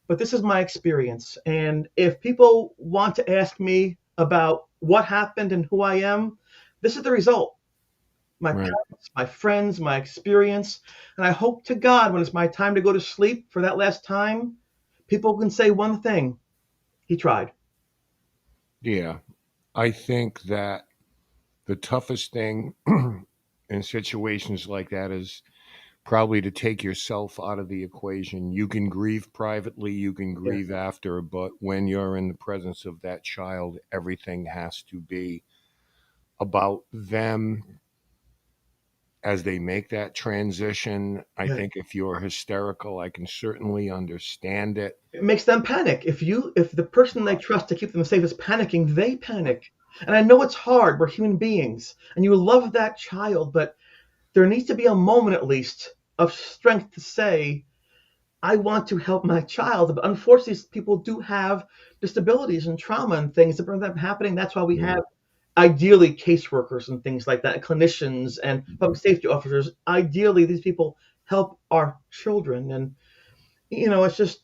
but this is my experience. And if people want to ask me about what happened and who I am, this is the result. My Right. parents, my friends, my experience. And I hope to God when it's my time to go to sleep for that last time, people can say one thing: he tried. Yeah. I think that the toughest thing in situations like that is probably to take yourself out of the equation. You can grieve privately, you can Yeah. grieve after, but when you're in the presence of that child, everything has to be about them as they make that transition. I Yeah. think if you're hysterical, I can certainly understand it. It makes them panic. If the person they trust to keep them safe is panicking, they panic. And I know it's hard. We're human beings, and you love that child, but there needs to be a moment at least of strength to say, "I want to help my child." But unfortunately, people do have disabilities and trauma and things that prevent that from happening. That's why we Yeah. have ideally caseworkers and things like that, and clinicians and public safety officers. Ideally, these people help our children. And it's just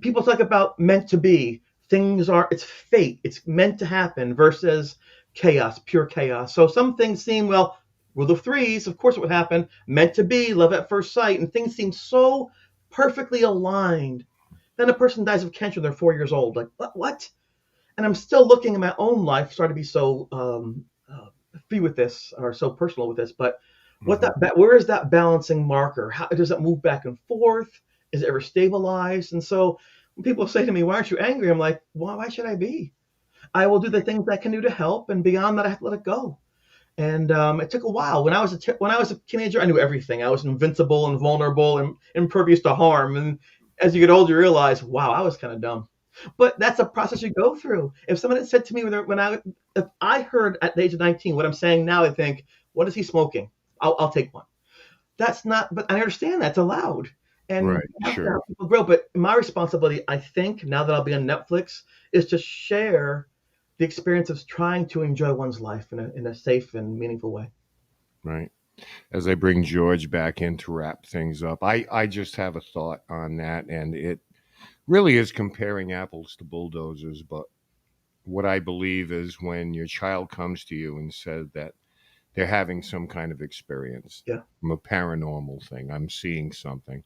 people talk about meant to be. Things are, it's fate. It's meant to happen versus chaos, pure chaos. So some things seem, well, Rule of threes, of course, what would happen? Meant to be, love at first sight, and things seem so perfectly aligned. Then a person dies of cancer when they're 4 years old. Like, what? And I'm still looking at my own life, starting to be so free with this, or so personal with this. But where is that balancing marker? How does it move back and forth? Is it ever stabilized? And so when people say to me, "Why aren't you angry?" I'm like, why should I be? I will do the things I can do to help, and beyond that, I have to let it go. And it took a while. When I was a teenager, I knew everything. I was invincible and vulnerable and impervious to harm. And as you get older, you realize, wow, I was kind of dumb. But that's a process you go through. If someone had said to me if I heard at the age of 19 what I'm saying now, I think, what is he smoking? I'll take one. That's not. But I understand that's allowed. And Right. that's Sure. how people grow. But my responsibility, I think, now that I'll be on Netflix, is to share the experience of trying to enjoy one's life in a safe and meaningful way. Right. As I bring George back in to wrap things up, I just have a thought on that, and it really is comparing apples to bulldozers. But what I believe is when your child comes to you and says that they're having some kind of experience Yeah. from a paranormal thing, I'm seeing something.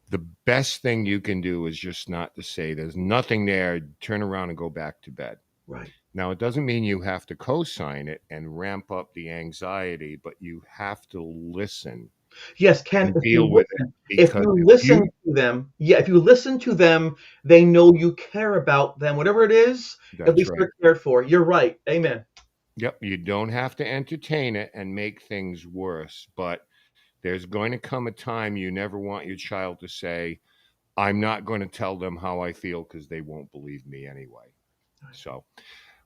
The best thing you can do is just not to say there's nothing there, turn around and go back to bed. Right. Now, it doesn't mean you have to co sign it and ramp up the anxiety, but you have to listen Yes, Ken, and deal with it. if Because you if listen you, to them, yeah, if you listen to them, they know you care about them. Whatever it is, at that's least right. they're cared for. You're right. Amen. Yep, you don't have to entertain it and make things worse, but there's going to come a time you never want your child to say, I'm not going to tell them how I feel because they won't believe me anyway. So,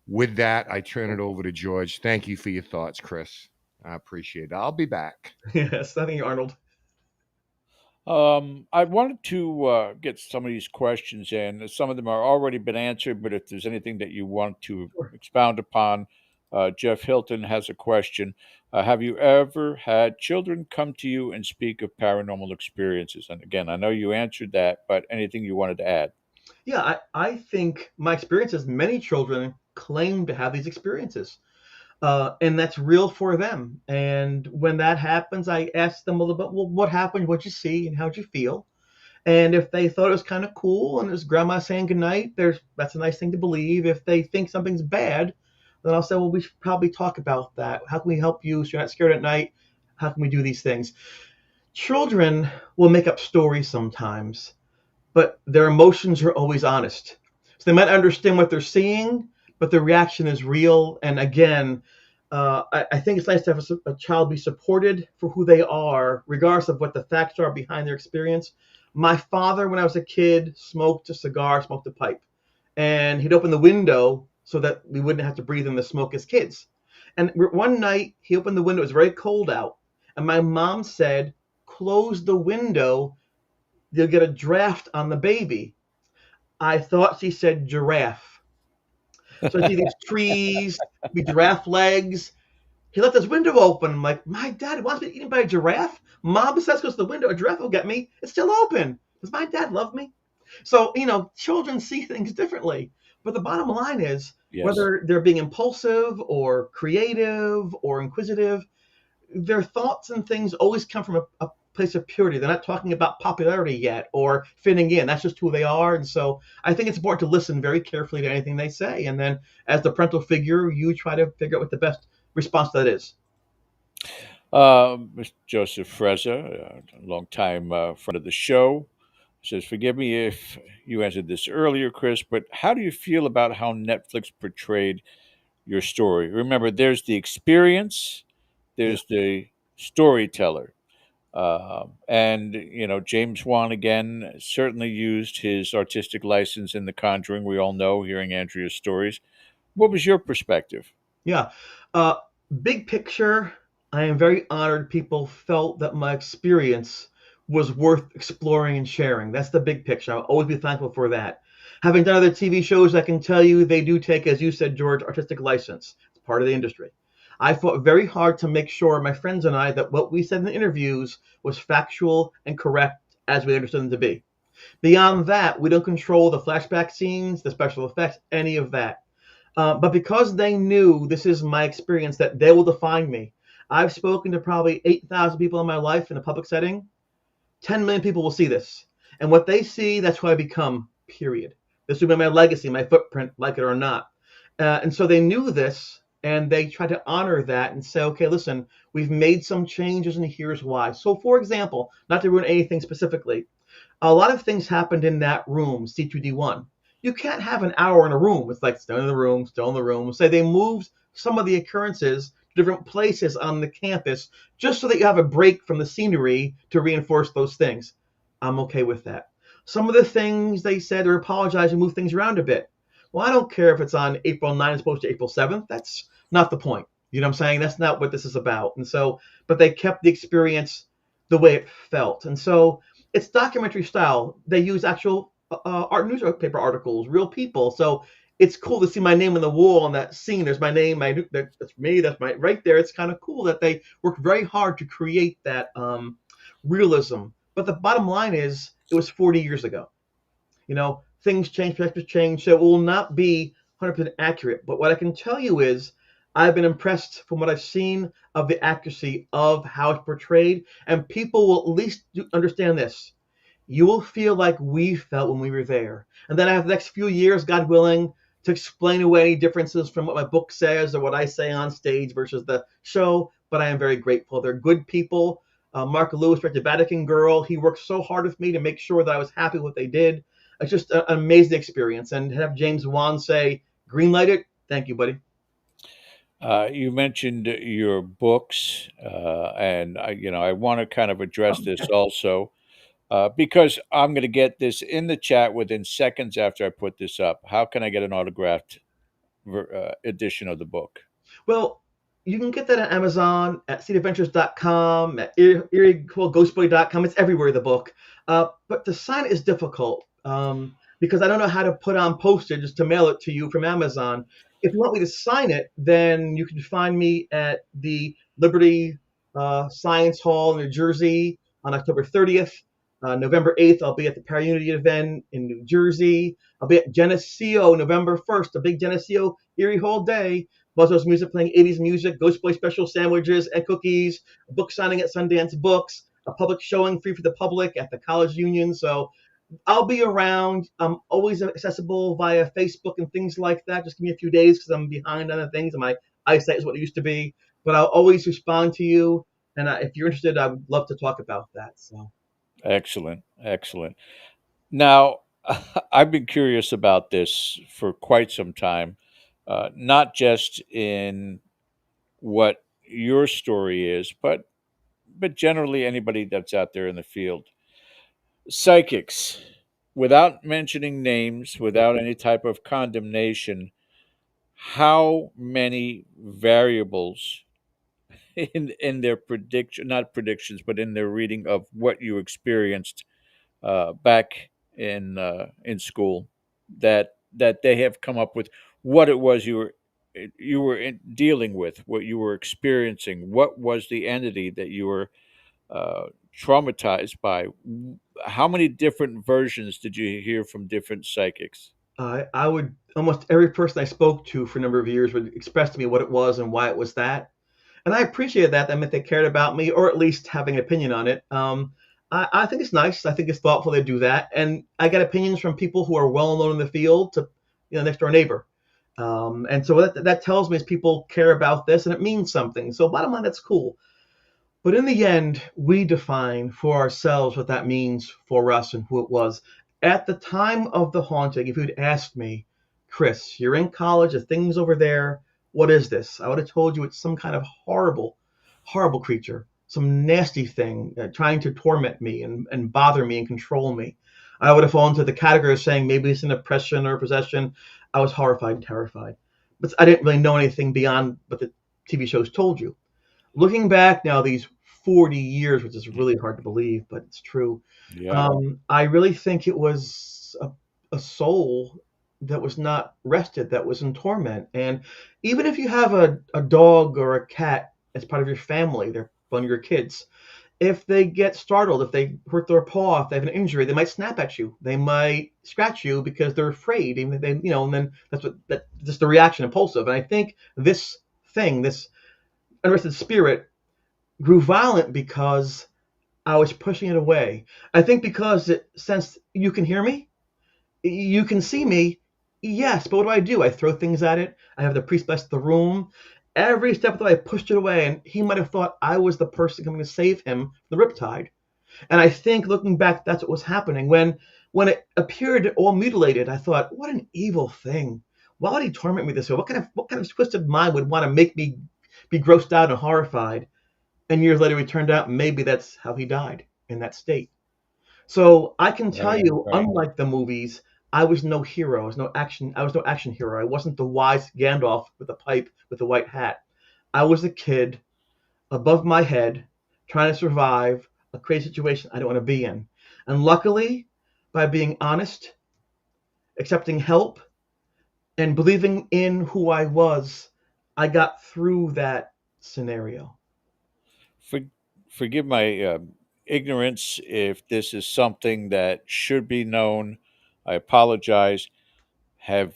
with that, I turn it over to George. Thank you for your thoughts, Chris. I appreciate it. I'll be back. Yes, nothing, Arnold. I wanted to get some of these questions in. Some of them are already been answered, but if there's anything that you want to Sure. expound upon, Jeff Hilton has a question. Have you ever had children come to you and speak of paranormal experiences? And again, I know you answered that, but anything you wanted to add? Yeah, I think my experience is many children claim to have these experiences. And that's real for them. And when that happens, I ask them a little bit, well, what happened? What'd you see? And how'd you feel? And if they thought it was kind of cool and it was grandma saying goodnight, that's a nice thing to believe. If they think something's bad, then I'll say, well, we should probably talk about that. How can we help you so you're not scared at night? How can we do these things? Children will make up stories sometimes, but their emotions are always honest. So they might understand what they're seeing, but the reaction is real. And again, I think it's nice to have a child be supported for who they are, regardless of what the facts are behind their experience. My father, when I was a kid, smoked a cigar, smoked a pipe, and he'd open the window so that we wouldn't have to breathe in the smoke as kids. And one night, he opened the window, it was very cold out, and my mom said, close the window, you'll get a draft on the baby. I thought she said giraffe. So I see these trees, be giraffe legs. He left his window open. I'm like, my dad wants me eaten by a giraffe. Mom says goes to the window, a giraffe will get me. It's still open. Does my dad love me? So, children see things differently. But the bottom line is Yes. whether they're being impulsive or creative or inquisitive, their thoughts and things always come from a place of purity. They're not talking about popularity yet or fitting in. That's just who they are. And so I think it's important to listen very carefully to anything they say. And then as the parental figure, you try to figure out what the best response to that is. Mr. Joseph Freza, a longtime friend of the show, says, forgive me if you answered this earlier, Chris, but how do you feel about how Netflix portrayed your story? Remember, there's the experience, Yeah. there's the storyteller. And, James Wan, again, certainly used his artistic license in The Conjuring. We all know, hearing Andrea's stories. What was your perspective? Yeah. Uh, Big picture, I am very honored people felt that my experience was worth exploring and sharing. That's the big picture. I'll always be thankful for that. Having done other TV shows, I can tell you they do take, as you said, George, artistic license. It's part of the industry. I fought very hard to make sure, my friends and I, that what we said in the interviews was factual and correct as we understood them to be. Beyond that, we don't control the flashback scenes, the special effects, any of that. But because they knew this is my experience, that they will define me. I've spoken to probably 8,000 people in my life in a public setting. 10 million people will see this. And what they see, that's who I become, period. This will be my legacy, my footprint, like it or not. And so they knew this, and they tried to honor that and say, okay, listen, we've made some changes, and here's why. So, for example, not to ruin anything specifically, a lot of things happened in that room, C2D1. You can't have an hour in a room. It's like still in the room, still in the room. Say they moved some of the occurrences to different places on the campus just so that you have a break from the scenery to reinforce those things. I'm okay with that. Some of the things they said or apologized and moved things around a bit. Well, I don't care if it's on April 9th as opposed to April 7th. That's not the point. You know what I'm saying? That's not what this is about. And so, but they kept the experience the way it felt. And so it's documentary style. They use actual art newspaper articles, real people. So it's cool to see my name on the wall on that scene. There's my name. That's me. That's my right there. It's kind of cool that they worked very hard to create that realism. But the bottom line is, it was 40 years ago. You know, things change, perspectives change, so it will not be 100% accurate. But what I can tell you is, I've been impressed from what I've seen of the accuracy of how it's portrayed, and people will at least understand this. You will feel like we felt when we were there. And then I have the next few years, God willing, to explain away any differences from what my book says or what I say on stage versus the show. But I am very grateful. They're good people. Mark Lewis directed Vatican Girl. He worked so hard with me to make sure that I was happy with what they did. It's just an amazing experience. And to have James Wan say, greenlight it, thank you, buddy. You mentioned your books, and I want to kind of address this also because I'm going to get this in the chat within seconds after I put this up. How can I get an autographed edition of the book? Well, you can get that on Amazon, at seedadventures.com, at ghostboy.com. It's everywhere, the book. But to sign it is difficult because I don't know how to put on postage to mail it to you from Amazon. If you want me to sign it, then you can find me at the Liberty Science Hall, New Jersey on October 30th. November 8th, I'll be at the Parunity event in New Jersey. I'll be at Geneseo November 1st, a big Geneseo Erie Hall day. Buzzos music playing 80s music, Ghost Boy special sandwiches and cookies, a book signing at Sundance Books, a public showing free for the public at the College Union. So I'll be around. I'm always accessible via Facebook and things like that. Just give me a few days because I'm behind on the things and my eyesight is what it used to be. But I'll always respond to you. And if you're interested, I would love to talk about that. So Excellent, excellent. Now, I've been curious about this for quite some time, not just in what your story is, but generally anybody that's out there in the field. Psychics, without mentioning names, without any type of condemnation, how many variables in their prediction, not predictions, but in their reading of what you experienced back in school, that they have come up with what it was dealing with, what you were experiencing, what was the entity that you were traumatized by. How many different versions did you hear from different psychics? I would, almost every person I spoke to for a number of years would express to me what it was and why it was that. And I appreciated that. That meant they cared about me, or at least having an opinion on it. I think it's nice. I think it's thoughtful they do that. And I get opinions from people who are well known in the field to, next door neighbor. And so that tells me is people care about this and it means something. So bottom line, that's cool. But in the end, we define for ourselves what that means for us and who it was. At the time of the haunting, if you'd asked me, Chris, you're in college, the thing's over there, what is this? I would have told you it's some kind of horrible, horrible creature, some nasty thing trying to torment me and bother me and control me. I would have fallen into the category of saying maybe it's an oppression or possession. I was horrified and terrified. But I didn't really know anything beyond what the TV shows told you. Looking back now, these 40 years, which is really hard to believe, but it's true. Yeah. I really think it was a soul that was not rested, that was in torment. And even if you have a dog or a cat as part of your family, they're one of your kids, if they get startled, if they hurt their paw, if they have an injury, they might snap at you. They might scratch you because they're afraid. Even if they, and then that's just the reaction, impulsive. And I think this thing, this unrested spirit, grew violent because I was pushing it away. I think because it sensed you can hear me, you can see me, yes, but what do? I throw things at it. I have the priest bless the room. Every step of the way, I pushed it away, and he might have thought I was the person coming to save him from the riptide. And I think looking back, that's what was happening. When it appeared all mutilated, I thought, what an evil thing. Why would he torment me this way? What kind of twisted mind would want to make me be grossed out and horrified? And years later, it turned out maybe that's how he died in that state. So I can tell Right, you, right. unlike the movies, I was no hero. I was no action. I was no action hero. I wasn't the wise Gandalf with the pipe with the white hat. I was a kid above my head, trying to survive a crazy situation I don't want to be in. And luckily, by being honest, accepting help, and believing in who I was, I got through that scenario. For, Forgive my ignorance if this is something that should be known. I apologize. Have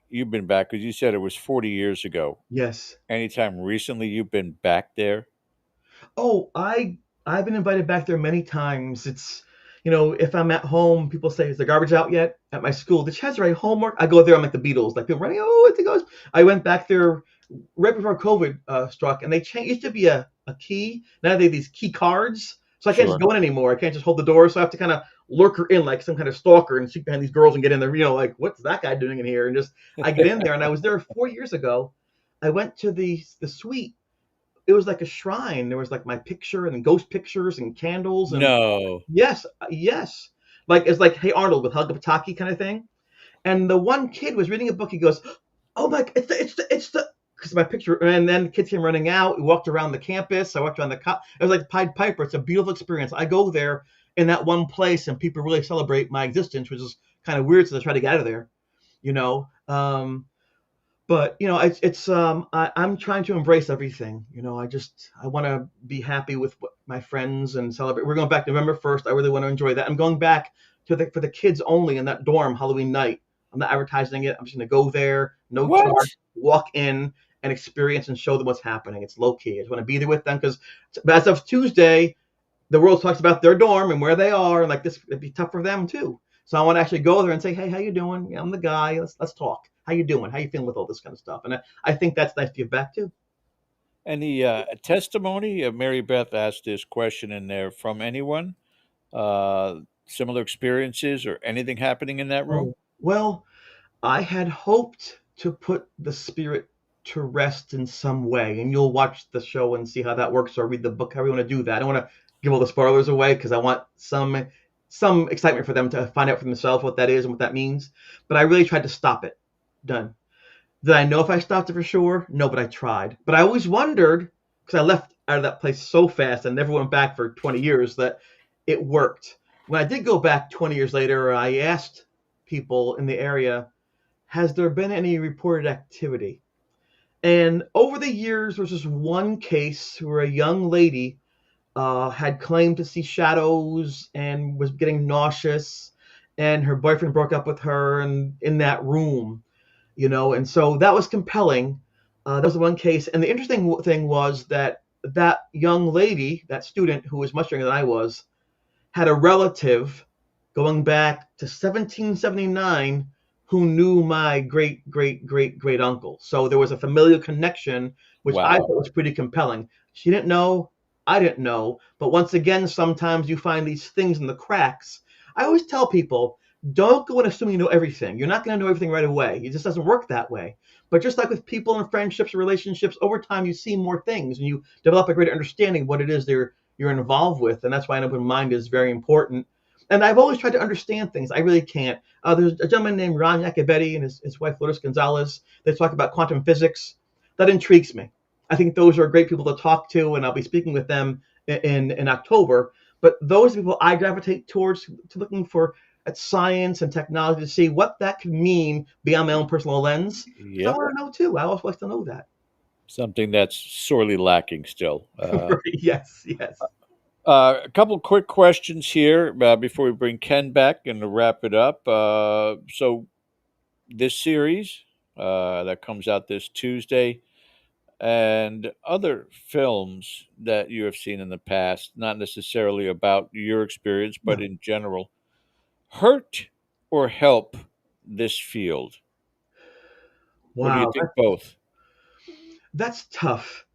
you been back? Because you said it was 40 years ago. Yes. Anytime recently you've been back there? Oh, I've been invited back there many times. If I'm at home, people say, "Is the garbage out yet?" At my school, the Cesare homework. I go there. I'm like the Beatles, like people running. Oh, it goes. I went back there right before COVID struck, and they changed. It used to be a key. Now they have these key cards, so I can't just Sure. go in anymore. I can't just hold the door, so I have to kind of lurker in like some kind of stalker and sneak behind these girls and get in there. Like what's that guy doing in here? And just I get in there, and I was there 4 years ago. I went to the suite. It was like a shrine. There was like my picture and ghost pictures and candles and No. yes, yes. Like it's like Hey Arnold with Hug Pataki kind of thing. And the one kid was reading a book. He goes, "Oh my, it's the," because my picture. And then kids came running out. We walked around the campus. I walked around it was like Pied Piper. It's a beautiful experience. I go there in that one place, and people really celebrate my existence, which is kind of weird. So I try to get out of there, you know. But I'm trying to embrace everything. I want to be happy with my friends and celebrate. We're going back November 1st. I really want to enjoy that. I'm going back for the kids only in that dorm Halloween night. I'm not advertising it. I'm just going to go there, no What? charge, walk in and experience and show them what's happening. It's low key. I just want to be there with them because as of Tuesday, the world talks about their dorm and where they are, and like this, it'd be tough for them too. So I want to actually go there and say, "Hey, how you doing? Yeah, I'm the guy. Let's talk. How you doing? How you feeling with all this kind of stuff?" And I think that's nice to give back too. Any testimony? Mary Beth asked this question in there from anyone? Similar experiences or anything happening in that room? Oh well, I had hoped to put the spirit to rest in some way, and you'll watch the show and see how that works, or read the book, how we want to do that. I don't want to give all the spoilers away because I want some excitement for them to find out for themselves what that is and what that means. But I really tried to stop it. Done. Did I know if I stopped it for sure? No, but I tried. But I always wondered because I left out of that place so fast and never went back for 20 years that it worked. When I did go back 20 years later, I asked people in the area, has there been any reported activity? And over the years, there was this one case where a young lady had claimed to see shadows and was getting nauseous, and her boyfriend broke up with her and in that room, and so that was compelling. That was the one case, and the interesting thing was that that young lady, that student who was much younger than I was, had a relative going back to 1779 who knew my great great great great uncle. So there was a familial connection, which I thought Wow. was pretty compelling. She didn't know, I didn't know, but once again, sometimes you find these things in the cracks. I always tell people, don't go and assume you know everything. You're not going to know everything right away. It just doesn't work that way. But just like with people and friendships and relationships, over time you see more things and you develop a greater understanding of what it is you're involved with, and that's why an open mind is very important. And I've always tried to understand things. I really can't. There's a gentleman named Ron Yacobetti and his wife Lourdes Gonzalez. They talk about quantum physics. That intrigues me. I think those are great people to talk to, and I'll be speaking with them in October. But those people I gravitate towards to looking for at science and technology to see what that could mean beyond my own personal lens. Because I Yep. want to know too. I always like to know that. Something that's sorely lacking still. Yes, yes. A couple quick questions here before we bring Ken back and to wrap it up. So this series that comes out this Tuesday, and other films that you have seen in the past, not necessarily about your experience, but Yeah. in general, hurt or help this field? Or do you Wow, think both? that's tough.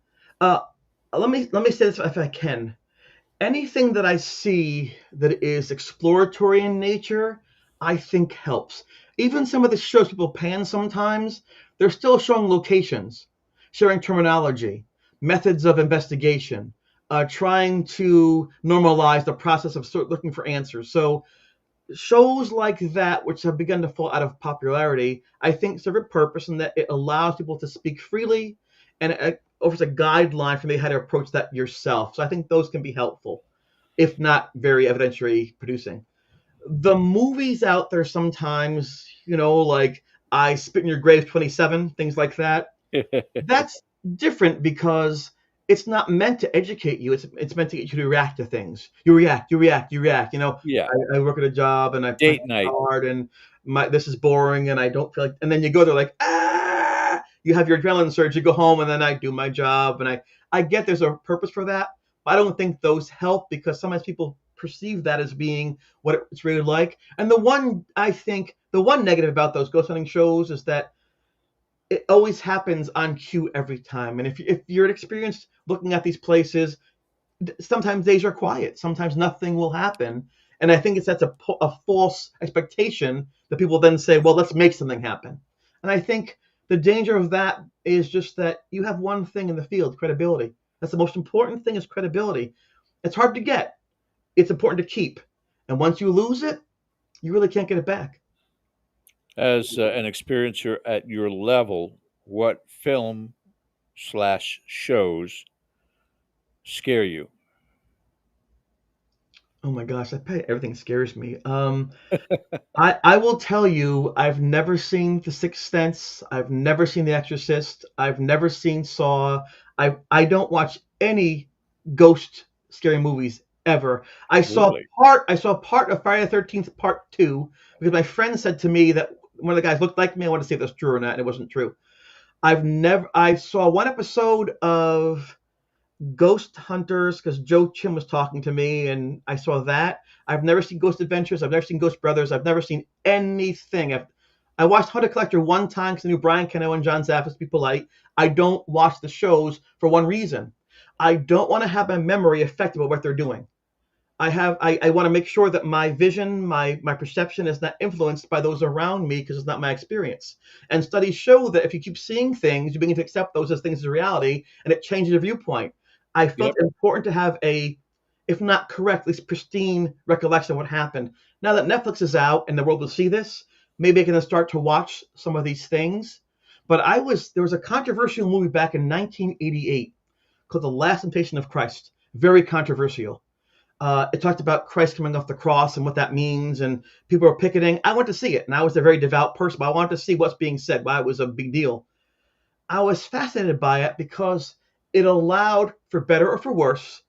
Uh, let me say this if I can. Anything that I see that is exploratory in nature, I think helps. Even some of the shows people pan sometimes, they're still showing locations, sharing terminology, methods of investigation, trying to normalize the process of sort looking for answers. So shows like that, which have begun to fall out of popularity, I think serve a purpose in that it allows people to speak freely and it offers a guideline for me how to approach that yourself. So I think those can be helpful, if not very evidentiary producing. The movies out there sometimes, like I Spit in Your Grave 27, things like that, that's different because it's not meant to educate you. It's meant to get you to react to things. You react, you react, you react. Yeah, I work at a job and I punch date night. hard and this is boring and I don't feel like. And then you go there like you have your adrenaline surge. You go home and then I do my job and I get there's a purpose for that. But I don't think those help because sometimes people perceive that as being what it's really like. And the one negative about those ghost hunting shows is that it always happens on cue every time. And if you're experienced looking at these places, sometimes days are quiet. Sometimes nothing will happen. And I think it sets a false expectation that people then say, well, let's make something happen. And I think the danger of that is just that you have one thing in the field, credibility. That's the most important thing is credibility. It's hard to get. It's important to keep. And once you lose it, you really can't get it back. As an experiencer at your level, what film slash shows scare you? Oh my gosh, everything scares me. I will tell you, I've never seen The Sixth Sense. I've never seen The Exorcist. I've never seen Saw. I don't watch any ghost scary movies ever. Really? I saw part of Friday the 13th Part 2 because my friend said to me that one of the guys looked like me. I wanted to see if that's true or not, and it wasn't true. I saw one episode of Ghost Hunters because Joe Chim was talking to me, and I saw that. I've never seen Ghost Adventures. I've never seen Ghost Brothers. I've never seen anything. I watched Hunter Collector one time because I knew Brian Cano and John Zaffis be polite. I don't watch the shows for one reason. I don't want to have my memory affected by what they're doing. I want to make sure that my vision, my perception is not influenced by those around me because it's not my experience. And studies show that if you keep seeing things, you begin to accept those as things as reality, and it changes your viewpoint. I felt Yep. it important to have if not correct, at least pristine recollection of what happened. Now that Netflix is out and the world will see this, maybe I can start to watch some of these things. But there was a controversial movie back in 1988 called The Last Temptation of Christ. Very controversial. It talked about Christ coming off the cross and what that means, and people were picketing. I went to see it, and I was a very devout person, but I wanted to see what's being said, why it was a big deal. I was fascinated by it because it allowed, for better or for worse,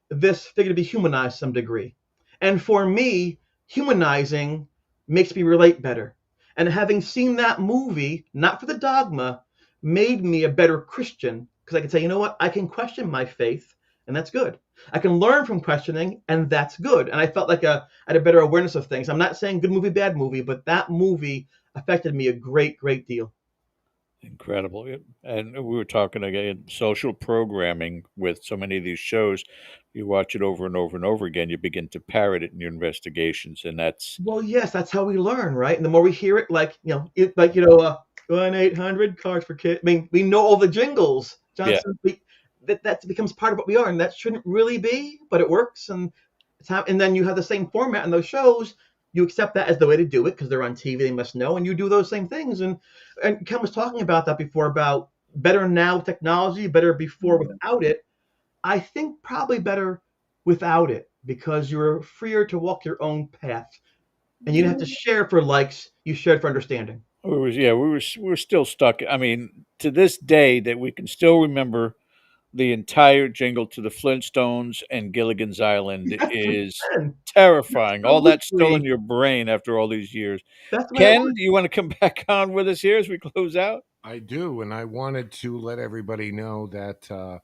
this figure to be humanized to some degree. And for me, humanizing makes me relate better. And having seen that movie, not for the dogma, made me a better Christian because I can say, you know what, I can question my faith, and that's good. I can learn from questioning, and that's good. And I felt like I had a better awareness of things. I'm not saying good movie, bad movie, but that movie affected me a great, great deal. Incredible. Yep. And we were talking again, social programming with so many of these shows. You watch it over and over and over again, you begin to parrot it in your investigations. And that's, Well, yes, that's how we learn, right? And the more we hear it, 1-800 cars for kids. I mean, we know all the jingles, yeah, Johnson. That becomes part of what we are, and that shouldn't really be, but it works, and and then you have the same format in those shows. You accept that as the way to do it because they're on TV, they must know, and you do those same things. And Ken was talking about that before about better now with technology, better before without it. I think probably better without it because you're freer to walk your own path. And you didn't have to share for likes, you shared for understanding. we were still stuck. I mean, to this day, that we can still remember the entire jingle to the Flintstones and Gilligan's Island Yes, we is can. terrifying. All that's still in Absolutely. your brain after all these years. That's the way it Ken, works. do you want to come back on with us here as we close out? I do, and I wanted to let everybody know that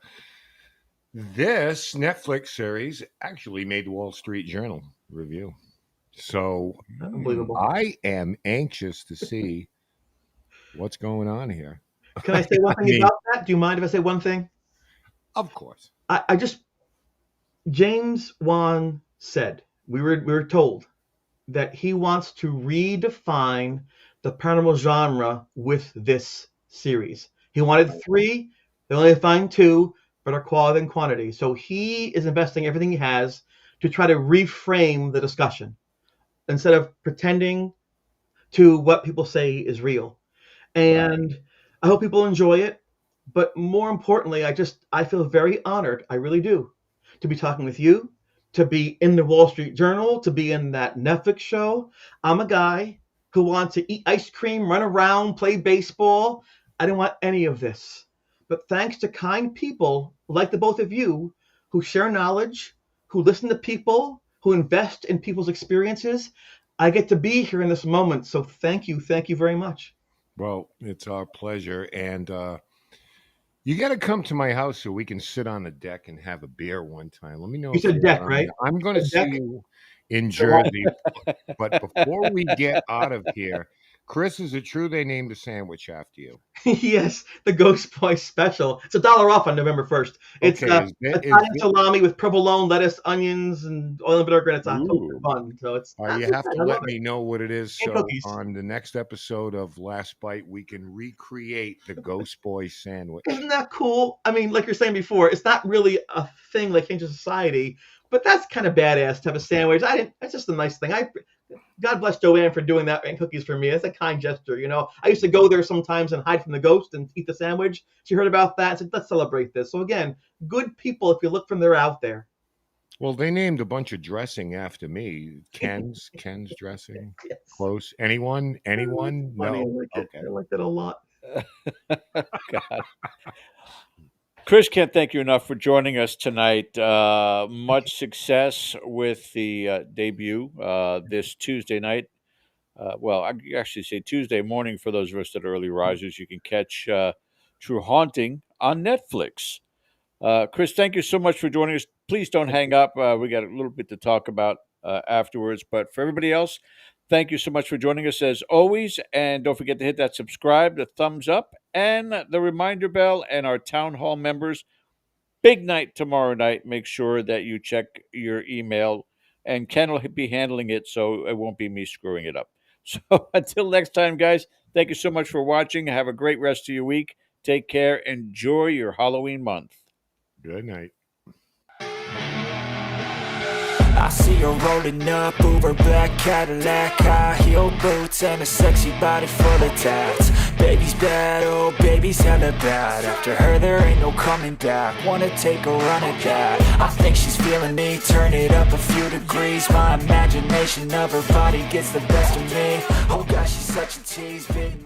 this Netflix series actually made the Wall Street Journal review. So Unbelievable. I am anxious to see what's going on here. Can I say one I thing mean, about that? Do you mind if I say one thing? of course. I just James Wan said we were told that he wants to redefine the paranormal genre with this series. He wanted 3, they only find 2, but are quality than quantity. So he is investing everything he has to try to reframe the discussion instead of pretending to what people say is real. And I hope people enjoy it. But more importantly, I feel very honored. I really do, to be talking with you, to be in the Wall Street Journal, to be in that Netflix show. I'm a guy who wants to eat ice cream, run around, play baseball. I didn't want any of this. But thanks to kind people like the both of you who share knowledge, who listen to people, who invest in people's experiences, I get to be here in this moment. So thank you very much. Well, it's our pleasure, and you got to come to my house so we can sit on the deck and have a beer one time. Let me know You if you're said deck, around. right? I'm going to see Deck? you in Jersey, but before we get out of here, Chris, is it true they named a sandwich after you? Yes, the Ghost Boy special. It's $1 off on November 1st. It's Okay, Italian salami with provolone, lettuce, onions, and oil and vinegar, and it's a toasted bun. So it's you have to let me know what it is, And so cookies. on the next episode of Last Bite, we can recreate the Ghost Boy sandwich. Isn't that cool? I mean, like you're saying before, it's not really a thing like changes society, but that's kind of badass to have a sandwich. It's just a nice thing. God bless Joanne for doing that and cookies for me. It's a kind gesture, you know. I used to go there sometimes and hide from the ghost and eat the sandwich. She heard about that and said, let's celebrate this. So again, good people, if you look from there, out there. Well, they named a bunch of dressing after me. Ken's dressing. Yes. Close. Anyone? Anyone? Funny. No. I like it a lot. God. Chris, can't thank you enough for joining us tonight. Much success with the debut this Tuesday night. Well, I actually say Tuesday morning for those of us that are early risers. You can catch True Haunting on Netflix. Chris, thank you so much for joining us. Please don't hang up. We got a little bit to talk about afterwards. But for everybody else, thank you so much for joining us as always. And don't forget to hit that subscribe, the thumbs up, and the reminder bell. And our town hall members, big night tomorrow night. Make sure that you check your email. And Ken will be handling it, so it won't be me screwing it up. So until next time, guys, thank you so much for watching. Have a great rest of your week. Take care. Enjoy your Halloween month. Good night. I see her rolling up, Uber black Cadillac, high heel boots and a sexy body full of tats. Baby's bad, oh baby's hella bad. After her there ain't no coming back. Wanna take a run at that. I think she's feeling me, turn it up a few degrees. My imagination of her body gets the best of me. Oh gosh, she's such a tease, baby.